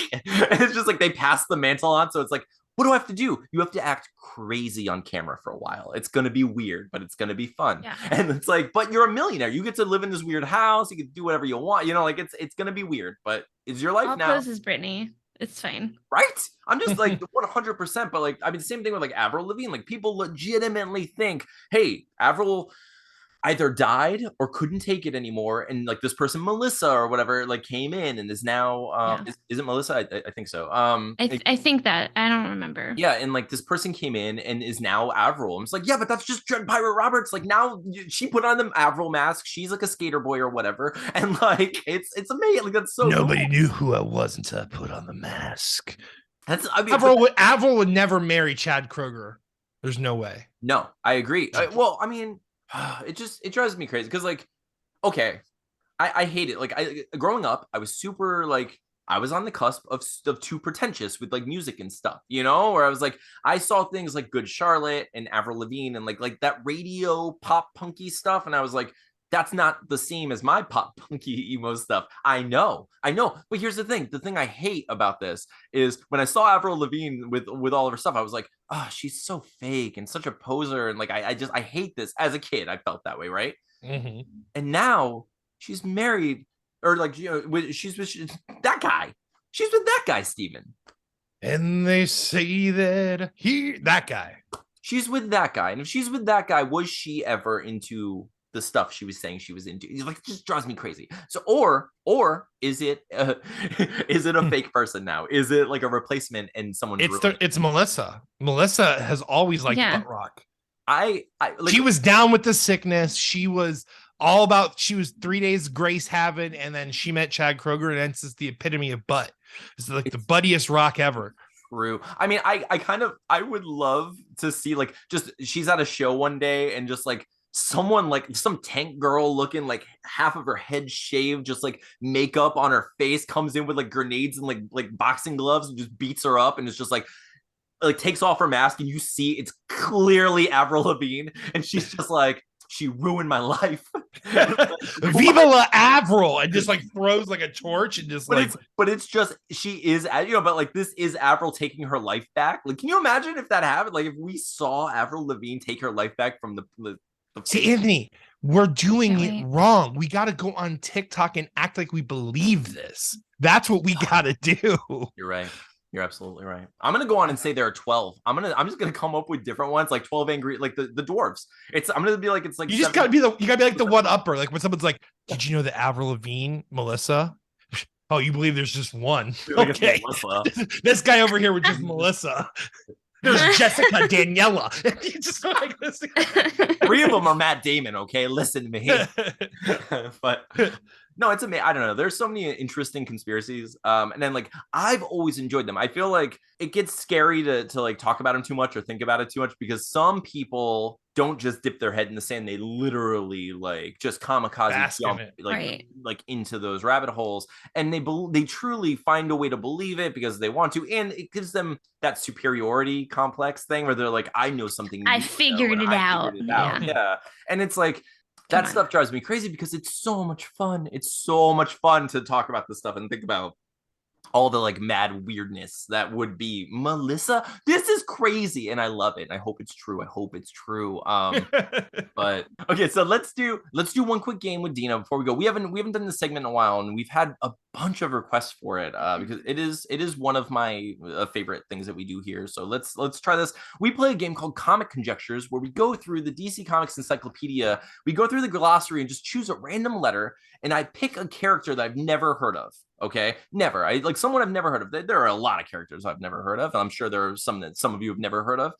they pass the mantle on. So it's like, what do I have to do? You have to act crazy on camera for a while. It's going to be weird, but it's going to be fun. Yeah. And it's like, but you're a millionaire. You get to live in this weird house. You can do whatever you want. You know, like it's going to be weird, but it's your life now. I'll pose as Britney. It's fine. Right? I'm just like 100%. But like, I mean, same thing with like Avril Lavigne. Like people legitimately think, hey, Avril either died or couldn't take it anymore, and like this person Melissa or whatever like came in and is now is it Melissa? I think so. I think that I don't remember. Yeah, and like this person came in and is now Avril. I'm just like, yeah, but that's just Dread Pirate Roberts. Like now she put on the Avril mask. She's like a skater boy or whatever, and like it's amazing. Like that's so nobody knew who I was until I put on the mask. Avril would never marry Chad Kroeger. There's no way. No, I agree. Well, I mean. It drives me crazy because like, okay, I hate it. Like growing up, I was super like I was on the cusp of too pretentious with like music and stuff, you know, where I was like, I saw things like Good Charlotte and Avril Lavigne and like that radio pop punky stuff, and I was like, that's not the same as my pop punky emo stuff. I know. But here's the thing I hate about this is when I saw Avril Lavigne with all of her stuff, I was like, oh, she's so fake and such a poser. And like, I hate this. As a kid, I felt that way. Right. Mm-hmm. And now she's married, or like, you know, she's with that guy. She's with that guy, Steven. And they say that that guy. She's with that guy. And if she's with that guy, was she ever into the stuff she was saying she was into? Like, it just drives me crazy. So, or is it a fake person now? Is it like a replacement and someone? It's Melissa. Melissa has always liked butt rock. Like, she was down with the sickness. She was all about. She was 3 days grace having, and then she met Chad Kroeger, and it's the epitome of butt. It's like the buttiest rock ever. True. I mean, I would love to see like just she's at a show one day and just like someone like some tank girl looking like half of her head shaved, just like makeup on her face, comes in with like grenades and like boxing gloves and just beats her up, and it's just like takes off her mask and you see it's clearly Avril Lavigne, and she's just like, she ruined my life. Viva la Avril, and just like throws like a torch and just but it's just she is, you know, but like this is Avril taking her life back. Like, can you imagine if that happened? Like if we saw Avril Lavigne take her life back from the See, Anthony, we're doing it wrong. We got to go on TikTok and act like we believe this. That's what we got to do. You're right. You're absolutely right. I'm gonna go on and say there are 12. I'm just gonna come up with different ones, like 12 angry, like the dwarves. I'm gonna be like, it's like you just gotta be like the one upper. Like when someone's like, did you know that Avril Lavigne, Melissa? Oh, you believe there's just one? Okay, this guy over here with just Melissa. There's Jessica, Daniela. Just like this. 3 of them are Matt Damon. Okay, listen to me. But no, it's amazing. I don't know. There's so many interesting conspiracies. And then like I've always enjoyed them. I feel like it gets scary to like talk about them too much or think about it too much, because some people don't just dip their head in the sand. They literally like just kamikaze jump like into those rabbit holes, and they truly find a way to believe it because they want to, and it gives them that superiority complex thing where they're like, I know something. I figured it out. Yeah. And it's like, that stuff drives me crazy because it's so much fun. It's so much fun to talk about this stuff and think about all the like mad weirdness that would be Melissa. This is crazy, and I love it. And I hope it's true. But okay, so let's do one quick game with Dina before we go. We haven't done this segment in a while, and we've had a bunch of requests for it because it is one of my favorite things that we do here. So let's try this. We play a game called Comic Conjectures, where we go through the DC Comics encyclopedia. We go through the glossary and just choose a random letter, and I pick a character that I've never heard of. Okay, never. I like someone I've never heard of. There are a lot of characters I've never heard of, and I'm sure there are some that some of you have never heard of.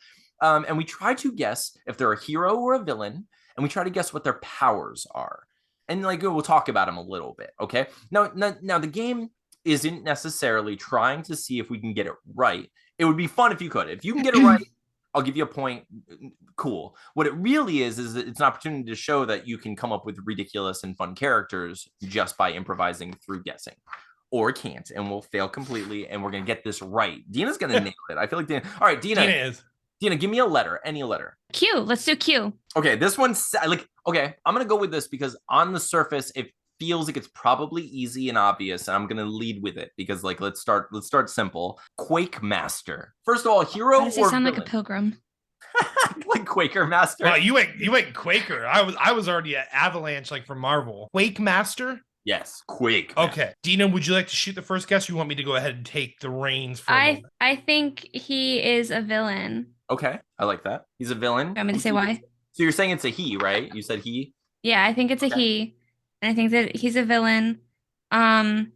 And we try to guess if they're a hero or a villain, and we try to guess what their powers are. And like we'll talk about them a little bit. Okay. Now the game isn't necessarily trying to see if we can get it right. It would be fun if you could. If you can get it right, I'll give you a point. Cool. What it really is it's an opportunity to show that you can come up with ridiculous and fun characters just by improvising through guessing. Or can't, and we'll fail completely, and we're gonna get this right. Dina's gonna nail it. I feel like Dina. All right, Dina, give me a letter, any letter. Q. Let's do Q. Okay, this one's like, okay, I'm gonna go with this because on the surface it feels like it's probably easy and obvious, and I'm gonna lead with it because like let's start simple. Quake Master. First of all, hero or sound villain? Like a pilgrim. Like Quaker Master. Well, you went Quaker. I was already at Avalanche, like from Marvel. Quake Master. Yes, Quake. Okay, Dina, would you like to shoot the first guess? Or you want me to go ahead and take the reins? For I think he is a villain. Okay, I like that. He's a villain. You want me to say why? So you're saying it's a he, right? You said he. Yeah, I think it's a he, and I think that he's a villain. And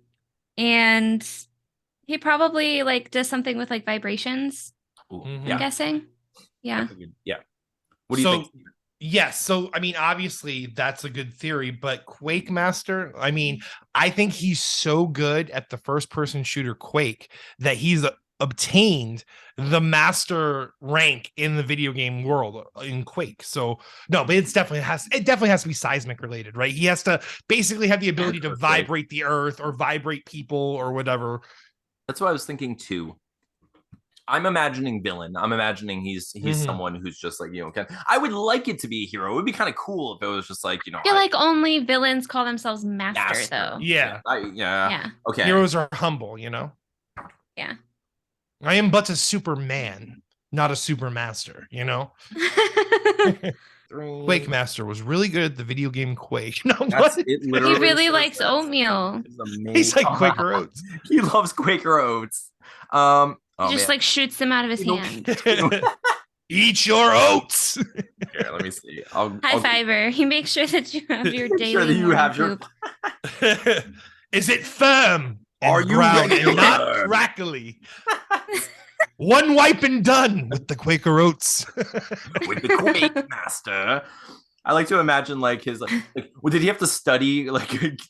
he probably like does something with like vibrations. Ooh, I'm guessing. Yeah. Yeah. What do you think? Yes. So, I mean, obviously that's a good theory, but Quake Master, I mean, I think he's so good at the first person shooter Quake that he's obtained the master rank in the video game world in Quake. So no, but it definitely has to be seismic related, right? He has to basically have the ability to vibrate the earth or vibrate people or whatever. That's what I was thinking too. I'm imagining villain. I'm imagining he's someone who's just like, I would like it to be a hero. It would be kind of cool if it was just like, I feel like only villains call themselves master. Though. Yeah. Yeah. Okay. Heroes are humble, Yeah. I am but a Superman, not a Supermaster, Quake Master was really good at the video game Quake. No, he really likes oatmeal. He's like Quaker Oats. He loves Quaker Oats. He just like shoots them out of his hand. Eat your oats. Here, let me see. High fiber. He makes sure that you have your daily. Sure that you have your. Is it firm? Are you brown and not crackly? One wipe and done with the Quaker Oats. With the Quake Master. I like to imagine like his well, did he have to study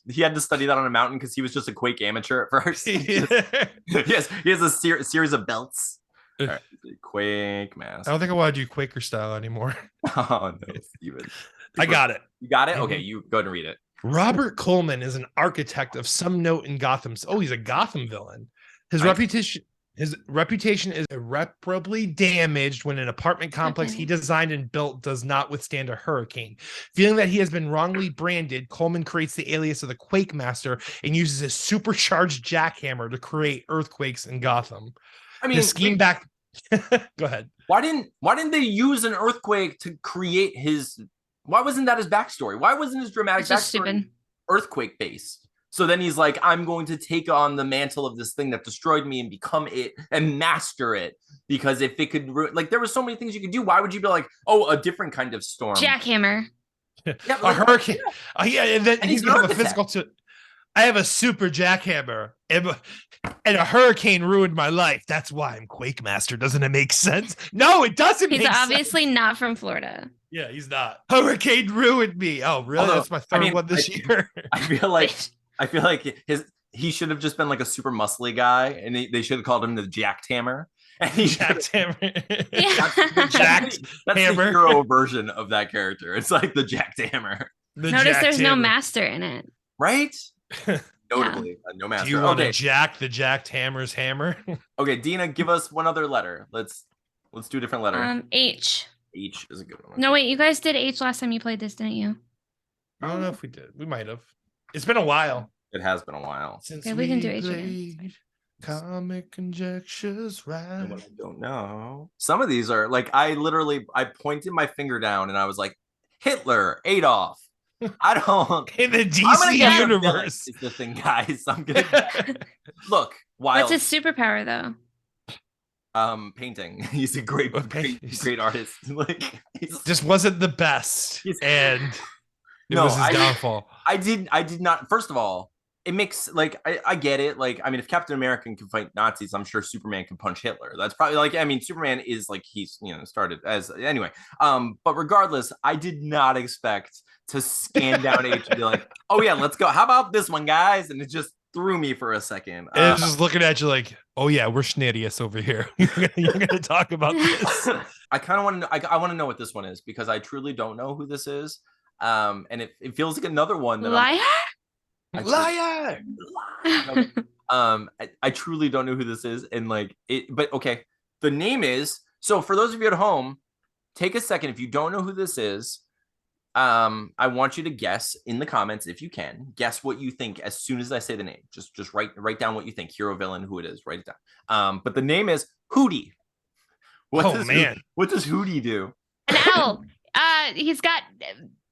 he had to study that on a mountain because he was just a Quake amateur at first? Yes, he has a series of belts. All right, Quake Master. I don't think I want to do Quaker style anymore. Oh no, Steven. I got it. You got it? Okay, you go ahead and read it. Robert Coleman is an architect of some note in Gotham. Oh, he's a Gotham villain. His reputation is irreparably damaged when an apartment complex he designed and built does not withstand a hurricane. Feeling that he has been wrongly branded, Coleman creates the alias of the Quake Master and uses a supercharged jackhammer to create earthquakes in Gotham. I mean, the scheme back. Go ahead. Why didn't they use an earthquake to create his? Why wasn't that his backstory? Why wasn't his dramatic backstory earthquake based? So then he's like, I'm going to take on the mantle of this thing that destroyed me and become it and master it. Because if it could, there were so many things you could do. Why would you be like, oh, a different kind of storm? Jackhammer. Yeah, a hurricane. Yeah, and then he's going to have a physical to. I have a super jackhammer and a hurricane ruined my life. That's why I'm Quake Master. Doesn't it make sense? No, it doesn't make sense. He's obviously not from Florida. Yeah, he's not. Hurricane ruined me. Oh, really? That's my third one this year. I feel like he should have just been like a super muscly guy, and they should have called him the Jackhammer. And he Jackhammer. That's the hero version of that character. It's like the Jackhammer. Notice there's no master in it, right? Notably, no master. Do you want to jack the jacked hammer's hammer? Okay, Dina, give us one other letter. Let's do a different letter. H. H is a good one. No, wait, you guys did H last time you played this, didn't you? I don't know if we did. We might have. It's been a while. It has been a while since we can do H again. Comic Conjectures, right? I don't know. Some of these are like I pointed my finger down and I was like, Hitler, Adolf. I don't. In the DC universe is the thing, guys. I'm gonna look. Wild. What's his superpower though? Painting. He's a great artist. Like, just wasn't the best, and it was his downfall. I did not. First of all, it makes like I get it. Like, I mean, if Captain America can fight Nazis, I'm sure Superman can punch Hitler. That's probably like, I mean, Superman is like he's started as anyway. But regardless, I did not expect to scan down H and be like, oh yeah, let's go. How about this one, guys? And it just threw me for a second. I was just looking at you like, oh yeah, we're Schnittius over here. You're gonna talk about this. I kind of want to know. I want to know what this one is because I truly don't know who this is. And it feels like another one that Liar. I truly don't know who this is, and like it. But okay, the name is. So for those of you at home, take a second. If you don't know who this is, I want you to guess in the comments if you can. Guess what you think as soon as I say the name. Just write down what you think. Hero, villain, who it is. Write it down. But the name is Hootie. What does Hootie do? An owl. He's got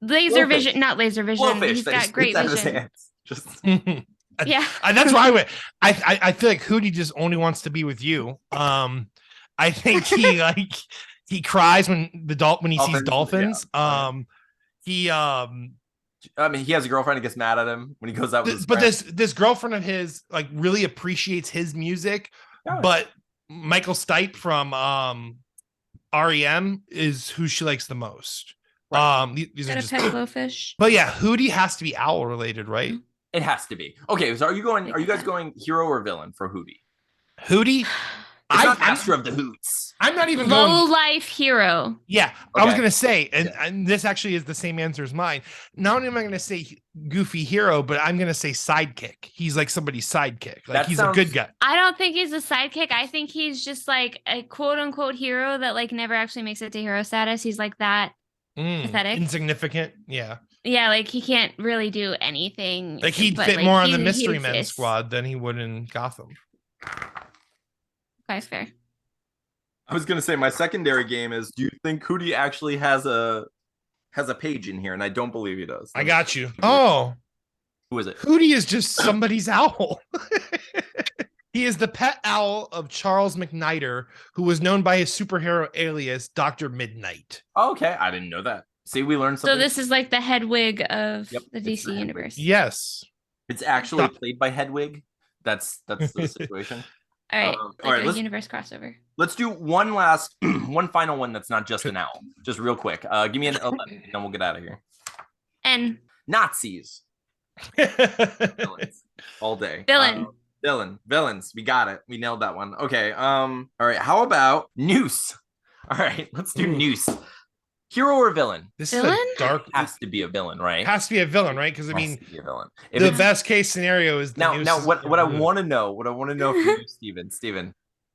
laser vision. Not laser vision. He's got great vision. Just yeah. That's why I went. I feel like Hootie just only wants to be with you. I think he cries when he sees dolphins. Yeah. I mean, he has a girlfriend who gets mad at him when he goes out with his friend. this girlfriend of his like really appreciates his music, but Michael Stipe from REM is who she likes the most. Right. These are just pet blowfish. But yeah, Hootie has to be owl related, right? It has to be. Okay, so are you guys going hero or villain for Hootie? Hootie? I'm master of the hoots. I'm not even low life hero. Yeah, okay. I was gonna say, and this actually is the same answer as mine. Not only am I gonna say goofy hero, but I'm gonna say sidekick. He's like somebody's sidekick. Like he's a good guy. I don't think he's a sidekick. I think he's just like a quote unquote hero that like never actually makes it to hero status. He's like that pathetic, insignificant. Yeah. Yeah, like he can't really do anything. Like he'd fit more on the Mystery Men squad than he would in Gotham. Okay, fair. I was gonna say my secondary game is: do you think Hootie actually has a page in here? And I don't believe he does. I got you. Oh, who is it? Hootie is just somebody's owl. He is the pet owl of Charles McNider, who was known by his superhero alias Dr. Midnight. Oh, okay, I didn't know that. See, we learned something. So this is like the Hedwig of the DC universe. Yes, it's actually played by Hedwig. That's the situation. All right, all right. Universe crossover. Let's do one final one that's not just an owl. Just real quick. Give me an 11, and then we'll get out of here. N. Nazis. Villains. All day. Villains. We got it. We nailed that one. Okay. All right. How about Noose? All right. Let's do Noose. Hero or villain? This is a dark. Has to be a villain, right? Has to be a villain, right? Because I mean, be a villain. The best case scenario is now. What I want to know from you,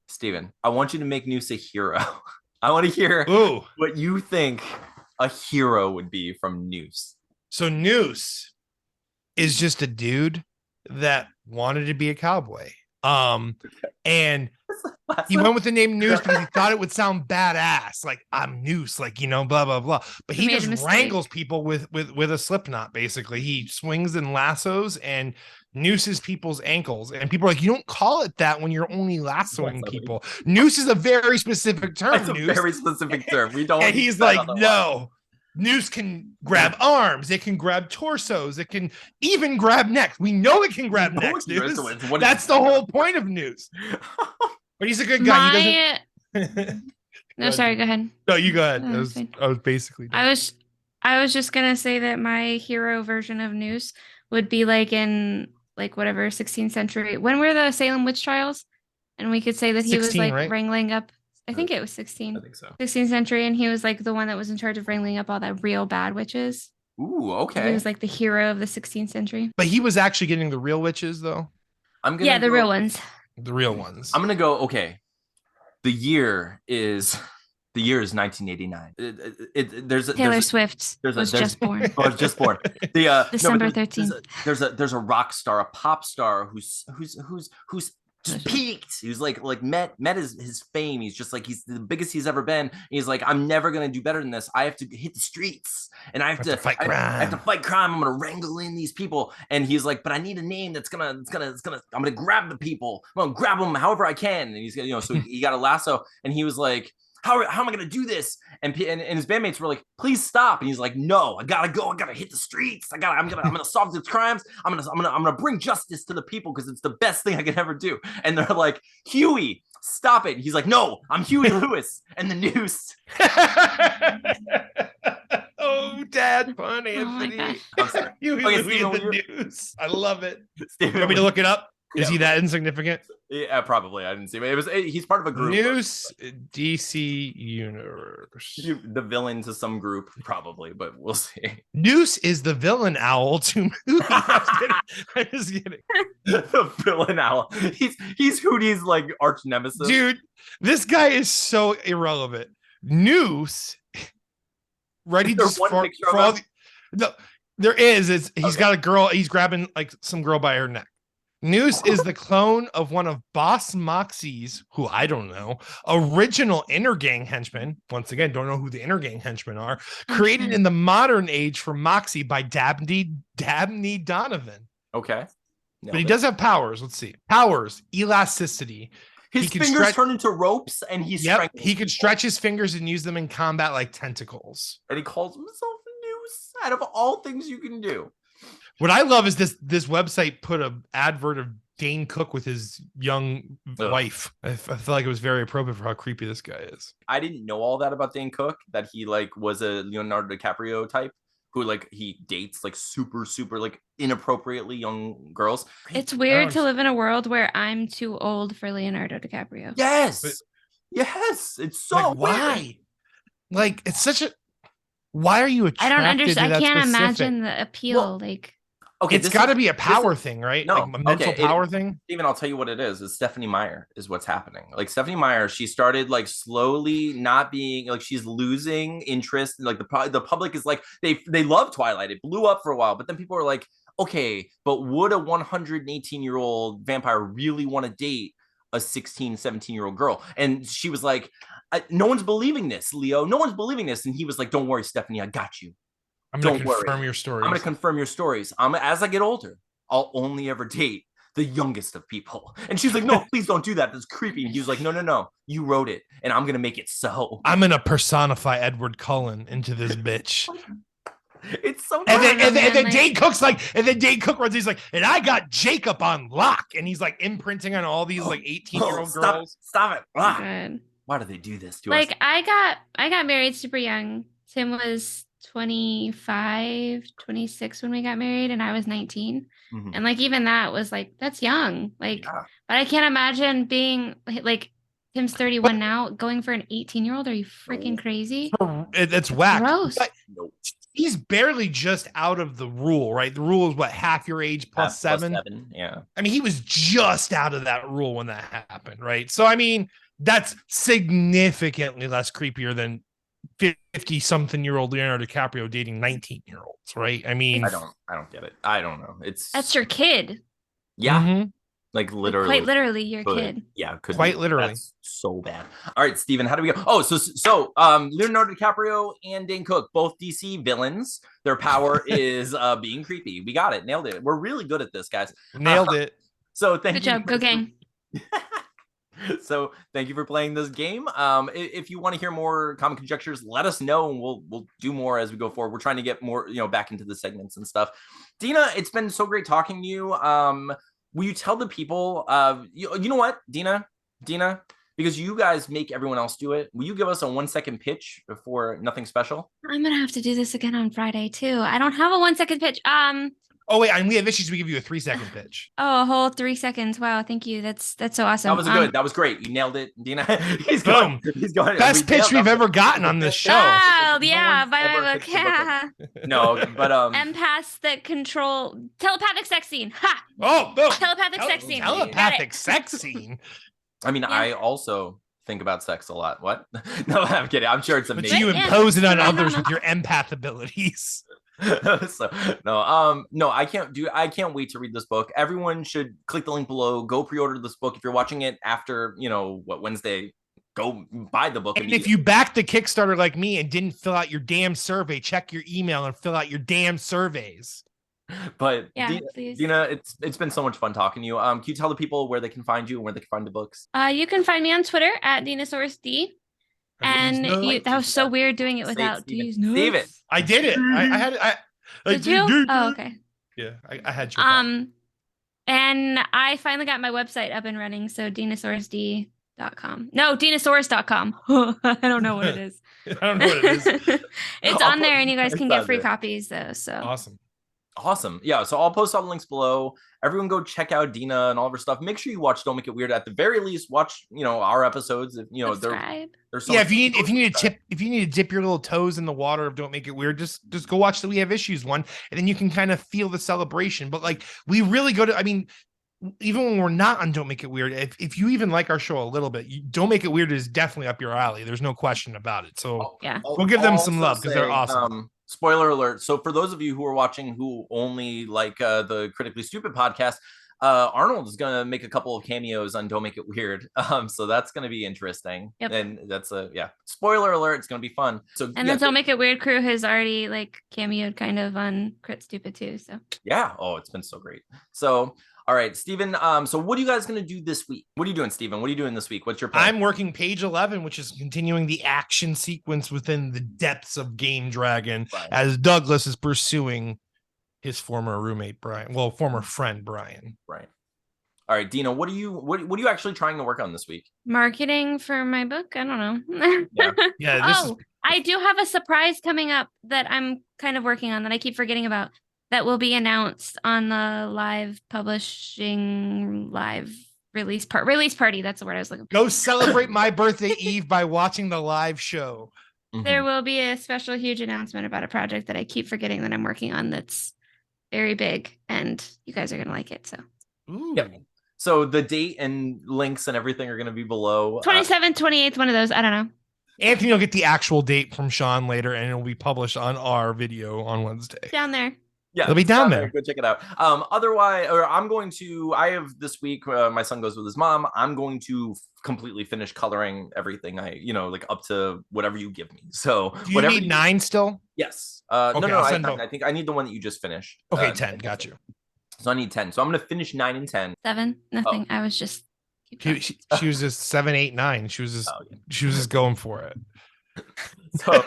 Steven, I want you to make Noose a hero. I want to hear what you think a hero would be from Noose. So Noose is just a dude that wanted to be a cowboy. And he went with the name Noose because he thought it would sound badass, like I'm Noose, like blah blah blah. But he just wrangles people with a slip knot. Basically, he swings and lassos and nooses people's ankles, and people are like, you don't call it that when you're only lassoing people. Noose is a very specific term. It's a very specific term. We don't. And he's like, no. Noose can grab arms, it can grab torsos, it can even grab necks. We know it can grab necks, Noose. That's the whole point of Noose. But he's a good guy. He doesn't. No, sorry, go ahead. No, you go ahead. I was basically done. I was just gonna say that my hero version of Noose would be like in like whatever 16th century. When were the Salem witch trials? And we could say that he 16, was like right? wrangling up. I think it was 16. I think so. 16th century, and he was like the one that was in charge of wrangling up all that real bad witches. Ooh, okay. He was like the hero of the 16th century. But he was actually getting the real witches, though. The real ones. The real ones. I'm gonna go. Okay, the year is 1989. Taylor Swift was just born. I was just born. December 13th. There's a rock star, a pop star who's just peaked. He was like met his fame. He's just like, he's the biggest he's ever been. He's like, I'm never gonna do better than this. I have to hit the streets and I have to fight crime. I have to fight crime. I'm gonna wrangle in these people. And he's like, but I need a name that's gonna I'm gonna grab the people. I'm gonna grab them however I can. And he's gonna, so he got a lasso, and he was like, how am I gonna do this? And his bandmates were like, please stop. And he's like, no, I gotta go. I gotta hit the streets. I'm gonna solve these crimes. I'm gonna bring justice to the people because it's the best thing I can ever do. And they're like, Huey, stop it. And he's like, no, I'm Huey Lewis and the Noose. Oh, dad fun, Anthony. I'm sorry. Huey Lewis and the Noose. I love it. Steven, you want me to look it up? Is he that insignificant? Yeah, probably. I didn't see it. He's part of a group. Noose DC Universe. The villain to some group, probably, but we'll see. Noose is the villain owl to movie. I'm just kidding. The villain owl. He's Hootie's like arch nemesis. Dude, this guy is so irrelevant. Noose, ready to for all the, no, there is. He's got a girl. He's grabbing like some girl by her neck. Noose is the clone of one of Boss Moxie's, who I don't know, original Inner Gang henchmen. Once again, don't know who the Inner Gang henchmen are. Created in the modern age for Moxie by Dabney Donovan. Okay. But he does have powers. Let's see. Powers, elasticity. His fingers turn into ropes, and he can stretch his fingers and use them in combat like tentacles. And he calls himself Noose out of all things you can do. What I love is this website put an advert of Dane Cook with his young wife. I feel like it was very appropriate for how creepy this guy is. I didn't know all that about Dane Cook, that he like was a Leonardo DiCaprio type who like he dates like super like inappropriately young girls. It's weird to live in a world where I'm too old for Leonardo DiCaprio. Yes. Yes. It's so like, why? Like, it's such a, why are you attracted I don't understand. I can't specific? Imagine the appeal. Well, like, okay, it's got to be a power thing, right? No, like a mental power thing. Even I'll tell you what it is. It's Stephanie Meyer is what's happening. Like Stephanie Meyer, she started like slowly not being like, she's losing interest. Like the public is like, they love Twilight. It blew up for a while, but then people are like, okay, but would a 118-year-old vampire really want to date a 16, 17-year-old girl? And she was like, no one's believing this, Leo. No one's believing this. And he was like, don't worry, Stephanie, I got you. I'm going to confirm your stories. I'm going to confirm your stories. As I get older, I'll only ever date the youngest of people. And she's like, no, please don't do that. That's creepy. And he was like, no. You wrote it, and I'm going to make it so. I'm going to personify Edward Cullen into this bitch. It's so and then Dane Cook's like, and then Dane Cook runs, he's like, and I got Jacob on lock. And he's like imprinting on all these like 18-year-old girls. Stop it. Why do they do this to us? Like, I got married super young. Tim was 25, 26 when we got married, and I was 19. Mm-hmm. And like, even that was like, that's young. Like, yeah. But I can't imagine being like, Tim's 31 now, going for an 18-year-old. Are you freaking crazy? It's whack. Gross. He's barely just out of the rule, right? The rule is what, half your age plus 7? Plus 7, yeah. I mean, he was just out of that rule when that happened, right? So, I mean, that's significantly less creepier than 50-something-year-old Leonardo DiCaprio dating 19-year-olds, right? I mean, I don't get it. I don't know. That's your kid. Yeah. Mm-hmm. Like literally. Quite literally your kid. Yeah. Quite literally. That's so bad. All right, Steven, how do we go? Oh, so Leonardo DiCaprio and Dane Cook, both DC villains. Their power is being creepy. We got it. Nailed it. We're really good at this, guys. Nailed it. So thank you. Good job. Go gang. So thank you for playing this game. If you want to hear more Comic Conjectures, let us know, and we'll do more as we go forward. We're trying to get more, back into the segments and stuff. Dina, it's been so great talking to you. Will you tell the people, you know what, Dina, because you guys make everyone else do it, will you give us a 1-second pitch for Nothing Special? I'm going to have to do this again on Friday too. I don't have a 1-second pitch. Oh wait, and we have issues. We give you a 3-second pitch. Oh, a whole 3 seconds. Wow, thank you. That's so awesome. That was great. You nailed it, Dina. He's going. Best pitch we've ever gotten on this show. Oh, yeah. By my book. Yeah. No, but empaths that control telepathic sex scene. Ha! Oh, boom. Telepathic sex scene. Telepathic sex scene. I mean, yeah. I also think about sex a lot. What? No, I'm kidding. I'm sure it's amazing. But you impose it on others with your empath abilities. So no, I can't wait to read this book. Everyone should click the link below, go pre-order this book. If you're watching it after, Wednesday, go buy the book. And if you backed the Kickstarter like me and didn't fill out your damn survey, check your email and fill out your damn surveys. But yeah, Dina, it's been so much fun talking to you. Can you tell the people where they can find you and where they can find the books? You can find me on Twitter at Dinasaurus D. And that was so weird doing it without these notes. Steven. I did it. Did you? Oh, okay. Yeah, I had you. And I finally got my website up and running. So dinosaurusd.com. No, dinosaurus.com. I don't know what it is. I don't know what it is. It's on there, and you guys can get free copies though. So Awesome. Yeah. So I'll post all the links below. Everyone go check out Dina and all of her stuff. Make sure you watch Don't Make It Weird. At the very least, watch, our episodes. If there's so if you need to dip your little toes in the water of Don't Make It Weird, just go watch the We Have Issues one, and then you can kind of feel the celebration. But like, we really go to, even when we're not on Don't Make It Weird, if you even like our show a little bit, Don't Make It Weird is definitely up your alley. There's no question about it. So we'll give them some love because they're awesome. Spoiler alert. So for those of you who are watching who only like the Critically Stupid podcast, Arnold is going to make a couple of cameos on Don't Make It Weird. So that's going to be interesting. Yep. And that's spoiler alert. It's going to be fun. So the Don't Make It Weird crew has already like cameoed kind of on Crit Stupid too. So yeah. Oh, it's been so great. So all right, Steven. So what are you guys going to do this week? What are you doing, Steven? What are you doing this week? What's your plan? I'm working page 11, which is continuing the action sequence within the depths of Game Dragon, as Douglas is pursuing his former roommate, Brian. Well, former friend, Brian. Right. All right, Dina, what are you actually trying to work on this week? Marketing for my book? I don't know. Yeah. I do have a surprise coming up that I'm kind of working on that I keep forgetting about. That will be announced on the live release party. That's the word I was looking for. Go celebrate my birthday eve by watching the live show. There will be a special huge announcement about a project that I keep forgetting that I'm working on that's very big, and you guys are going to like it. So, yeah. So the date and links and everything are going to be below. 27th, 28th, one of those. I don't know. Anthony will get the actual date from Sean later, and it will be published on our video on Wednesday. Down there. Yeah, it'll be down there. Go check it out. Otherwise, I have this week, my son goes with his mom. I'm going to completely finish coloring everything like up to whatever you give me. So do you need 9 still? Yes. Okay, no, I think I need the one that you just finished. Okay, 10. Got you. So I need 10. So I'm going to finish 9 and 10. 7. Nothing. I was just. She was just 7, 8, 9. She was just going for it. So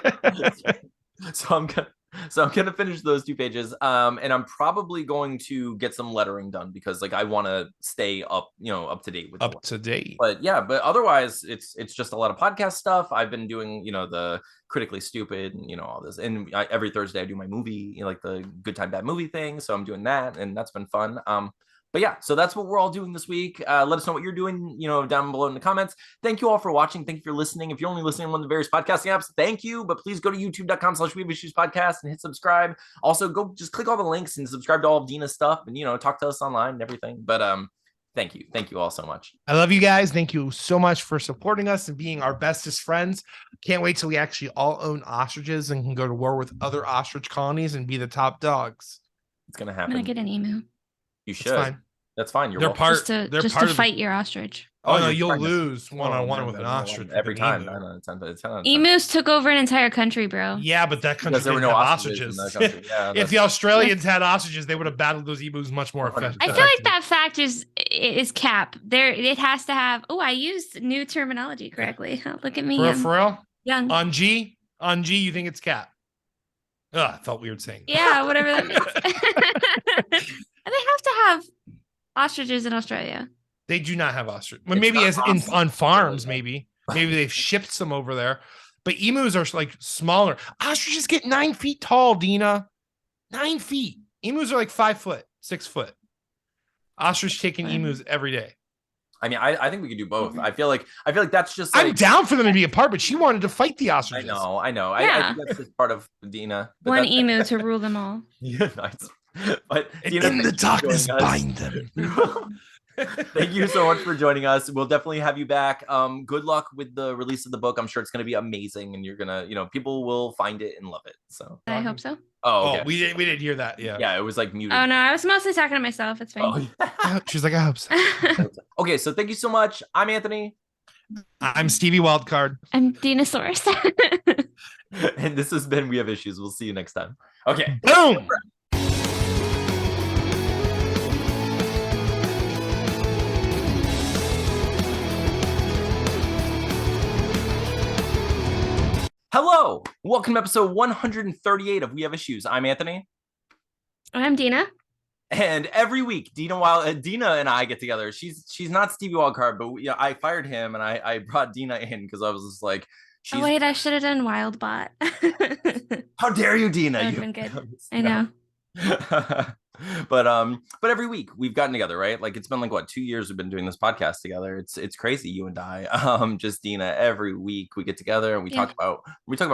I'm gonna finish those 2 pages, and I'm probably going to get some lettering done because I want to stay up to date with up to date. But otherwise it's just a lot of podcast stuff. I've been doing the Critically Stupid and all this, and every Thursday I do my movie, like the Good Time Bad Movie thing. So I'm doing that, and that's been fun. But yeah, so that's what we're all doing this week. Let us know what you're doing, down below in the comments. Thank you all for watching. Thank you for listening. If you're only listening on one of the various podcasting apps, thank you. But please go to youtube.com/wehaveissuespodcast and hit subscribe. Also, go just click all the links and subscribe to all of Dina's stuff and, talk to us online and everything. But thank you. Thank you all so much. I love you guys. Thank you so much for supporting us and being our bestest friends. Can't wait till we actually all own ostriches and can go to war with other ostrich colonies and be the top dogs. It's going to happen. I'm going to get an emu. You should. That's fine. You're just to fight your ostrich. Oh no, you'll lose one-on-one with an ostrich every time. Emus took over an entire country, bro. Yeah, but that country didn't have ostriches. If the Australians had ostriches, they would have battled those emus much more effectively. I feel like that fact is cap. It has to have. Oh, I used new terminology correctly. Look at me. For real? Young. On G, you think it's cap? Ugh, it felt weird saying. Yeah, whatever that means. And they have to have ostriches in Australia. They do not have ostrich. Well, maybe on farms, maybe they've shipped some over there. But emus are like smaller. Ostriches get 9 feet tall, Dina. 9 feet. Emus are like 5 foot, 6 foot. Ostrich taking emus every day. I mean, I think we could do both. I feel like that's just. I'm down for them to be apart, but she wanted to fight the ostriches. I know. Yeah. I think that's just part of Dina. One emu to rule them all. Yeah, nice. But Dina, in the darkness, bind them. Thank you so much for joining us. We'll definitely have you back. Good luck with the release of the book. I'm sure it's going to be amazing, and you're gonna, people will find it and love it. So I hope so. Oh, okay. We didn't hear that. Yeah, it was like muted. Oh no, I was mostly talking to myself. It's fine. She's like, I hope so. Okay, so thank you so much. I'm Anthony. I'm Stevie Wildcard. I'm Dinasaurus. And this has been We Have Issues. We'll see you next time. Okay. Boom. Hello, welcome to episode 138 of We Have Issues. I'm Anthony. I'm Dina. And every week, Dina and I get together. She's not Stevie Wildcard, but I fired him and I brought Dina in because I was just like, oh wait, I should have done Wildbot. How dare you, Dina? That would have been good. I know. But every week we've gotten together, right? Like it's been like 2 years we've been doing this podcast together. It's crazy, you and I. Just Dina, every week we get together and we talk about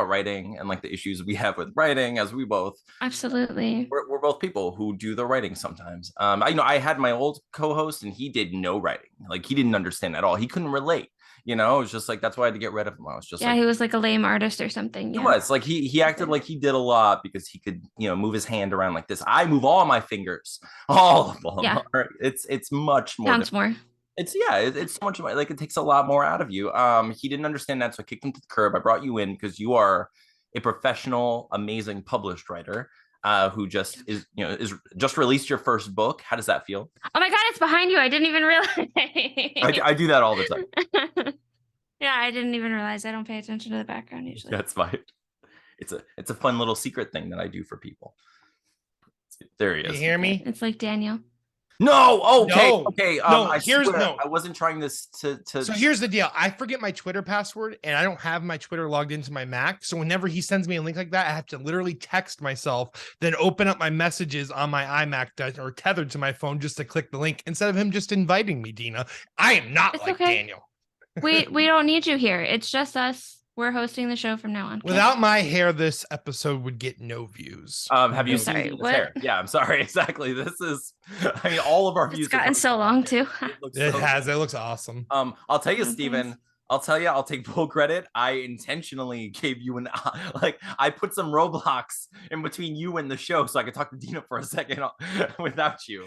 writing and like the issues we have with writing, as we both absolutely we're both people who do the writing sometimes. I had my old co-host and he did no writing. Like he didn't understand at all. He couldn't relate. It was just like, that's why I had to get rid of him. I was just he was like a lame artist or something. He was like, he acted like he did a lot because he could, move his hand around like this. I move all my fingers, all of them. Yeah. It's much more. Counts more. It's so much more, like it takes a lot more out of you. He didn't understand that. So I kicked him to the curb. I brought you in because you are a professional, amazing published writer. Who just is just released your first book. How does that feel? Oh my God, it's behind you. I didn't even realize. I do that all the time. Yeah, I didn't even realize. I don't pay attention to the background usually. That's fine. It's a fun little secret thing that I do for people. There he is. You hear me? It's like Daniel. No. Okay. No. Okay. I wasn't trying this to. So here's the deal. I forget my Twitter password, and I don't have my Twitter logged into my Mac. So whenever he sends me a link like that, I have to literally text myself, then open up my messages on my iMac or tethered to my phone just to click the link instead of him just inviting me. Dina, I am not like Daniel. We don't need you here. It's just us. We're hosting the show from now on. Without my hair, this episode would get no views. Have you seen his hair? Yeah, I'm sorry. Exactly. This is, all of our views. It's gotten so long too. It has. It looks awesome. I'll tell you, Steven. I'll take full credit. I intentionally gave you I put some roadblocks in between you and the show so I could talk to Dina for a second without you.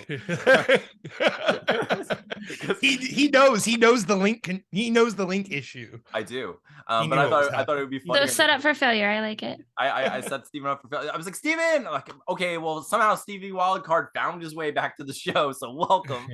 he knows the link. He knows the link issue. I do. But I thought it would be fun. So set up for failure. I like it. I set Steven up for failure. I was like, Steven, like, okay, well, somehow Stevie Wildcard found his way back to the show. So welcome.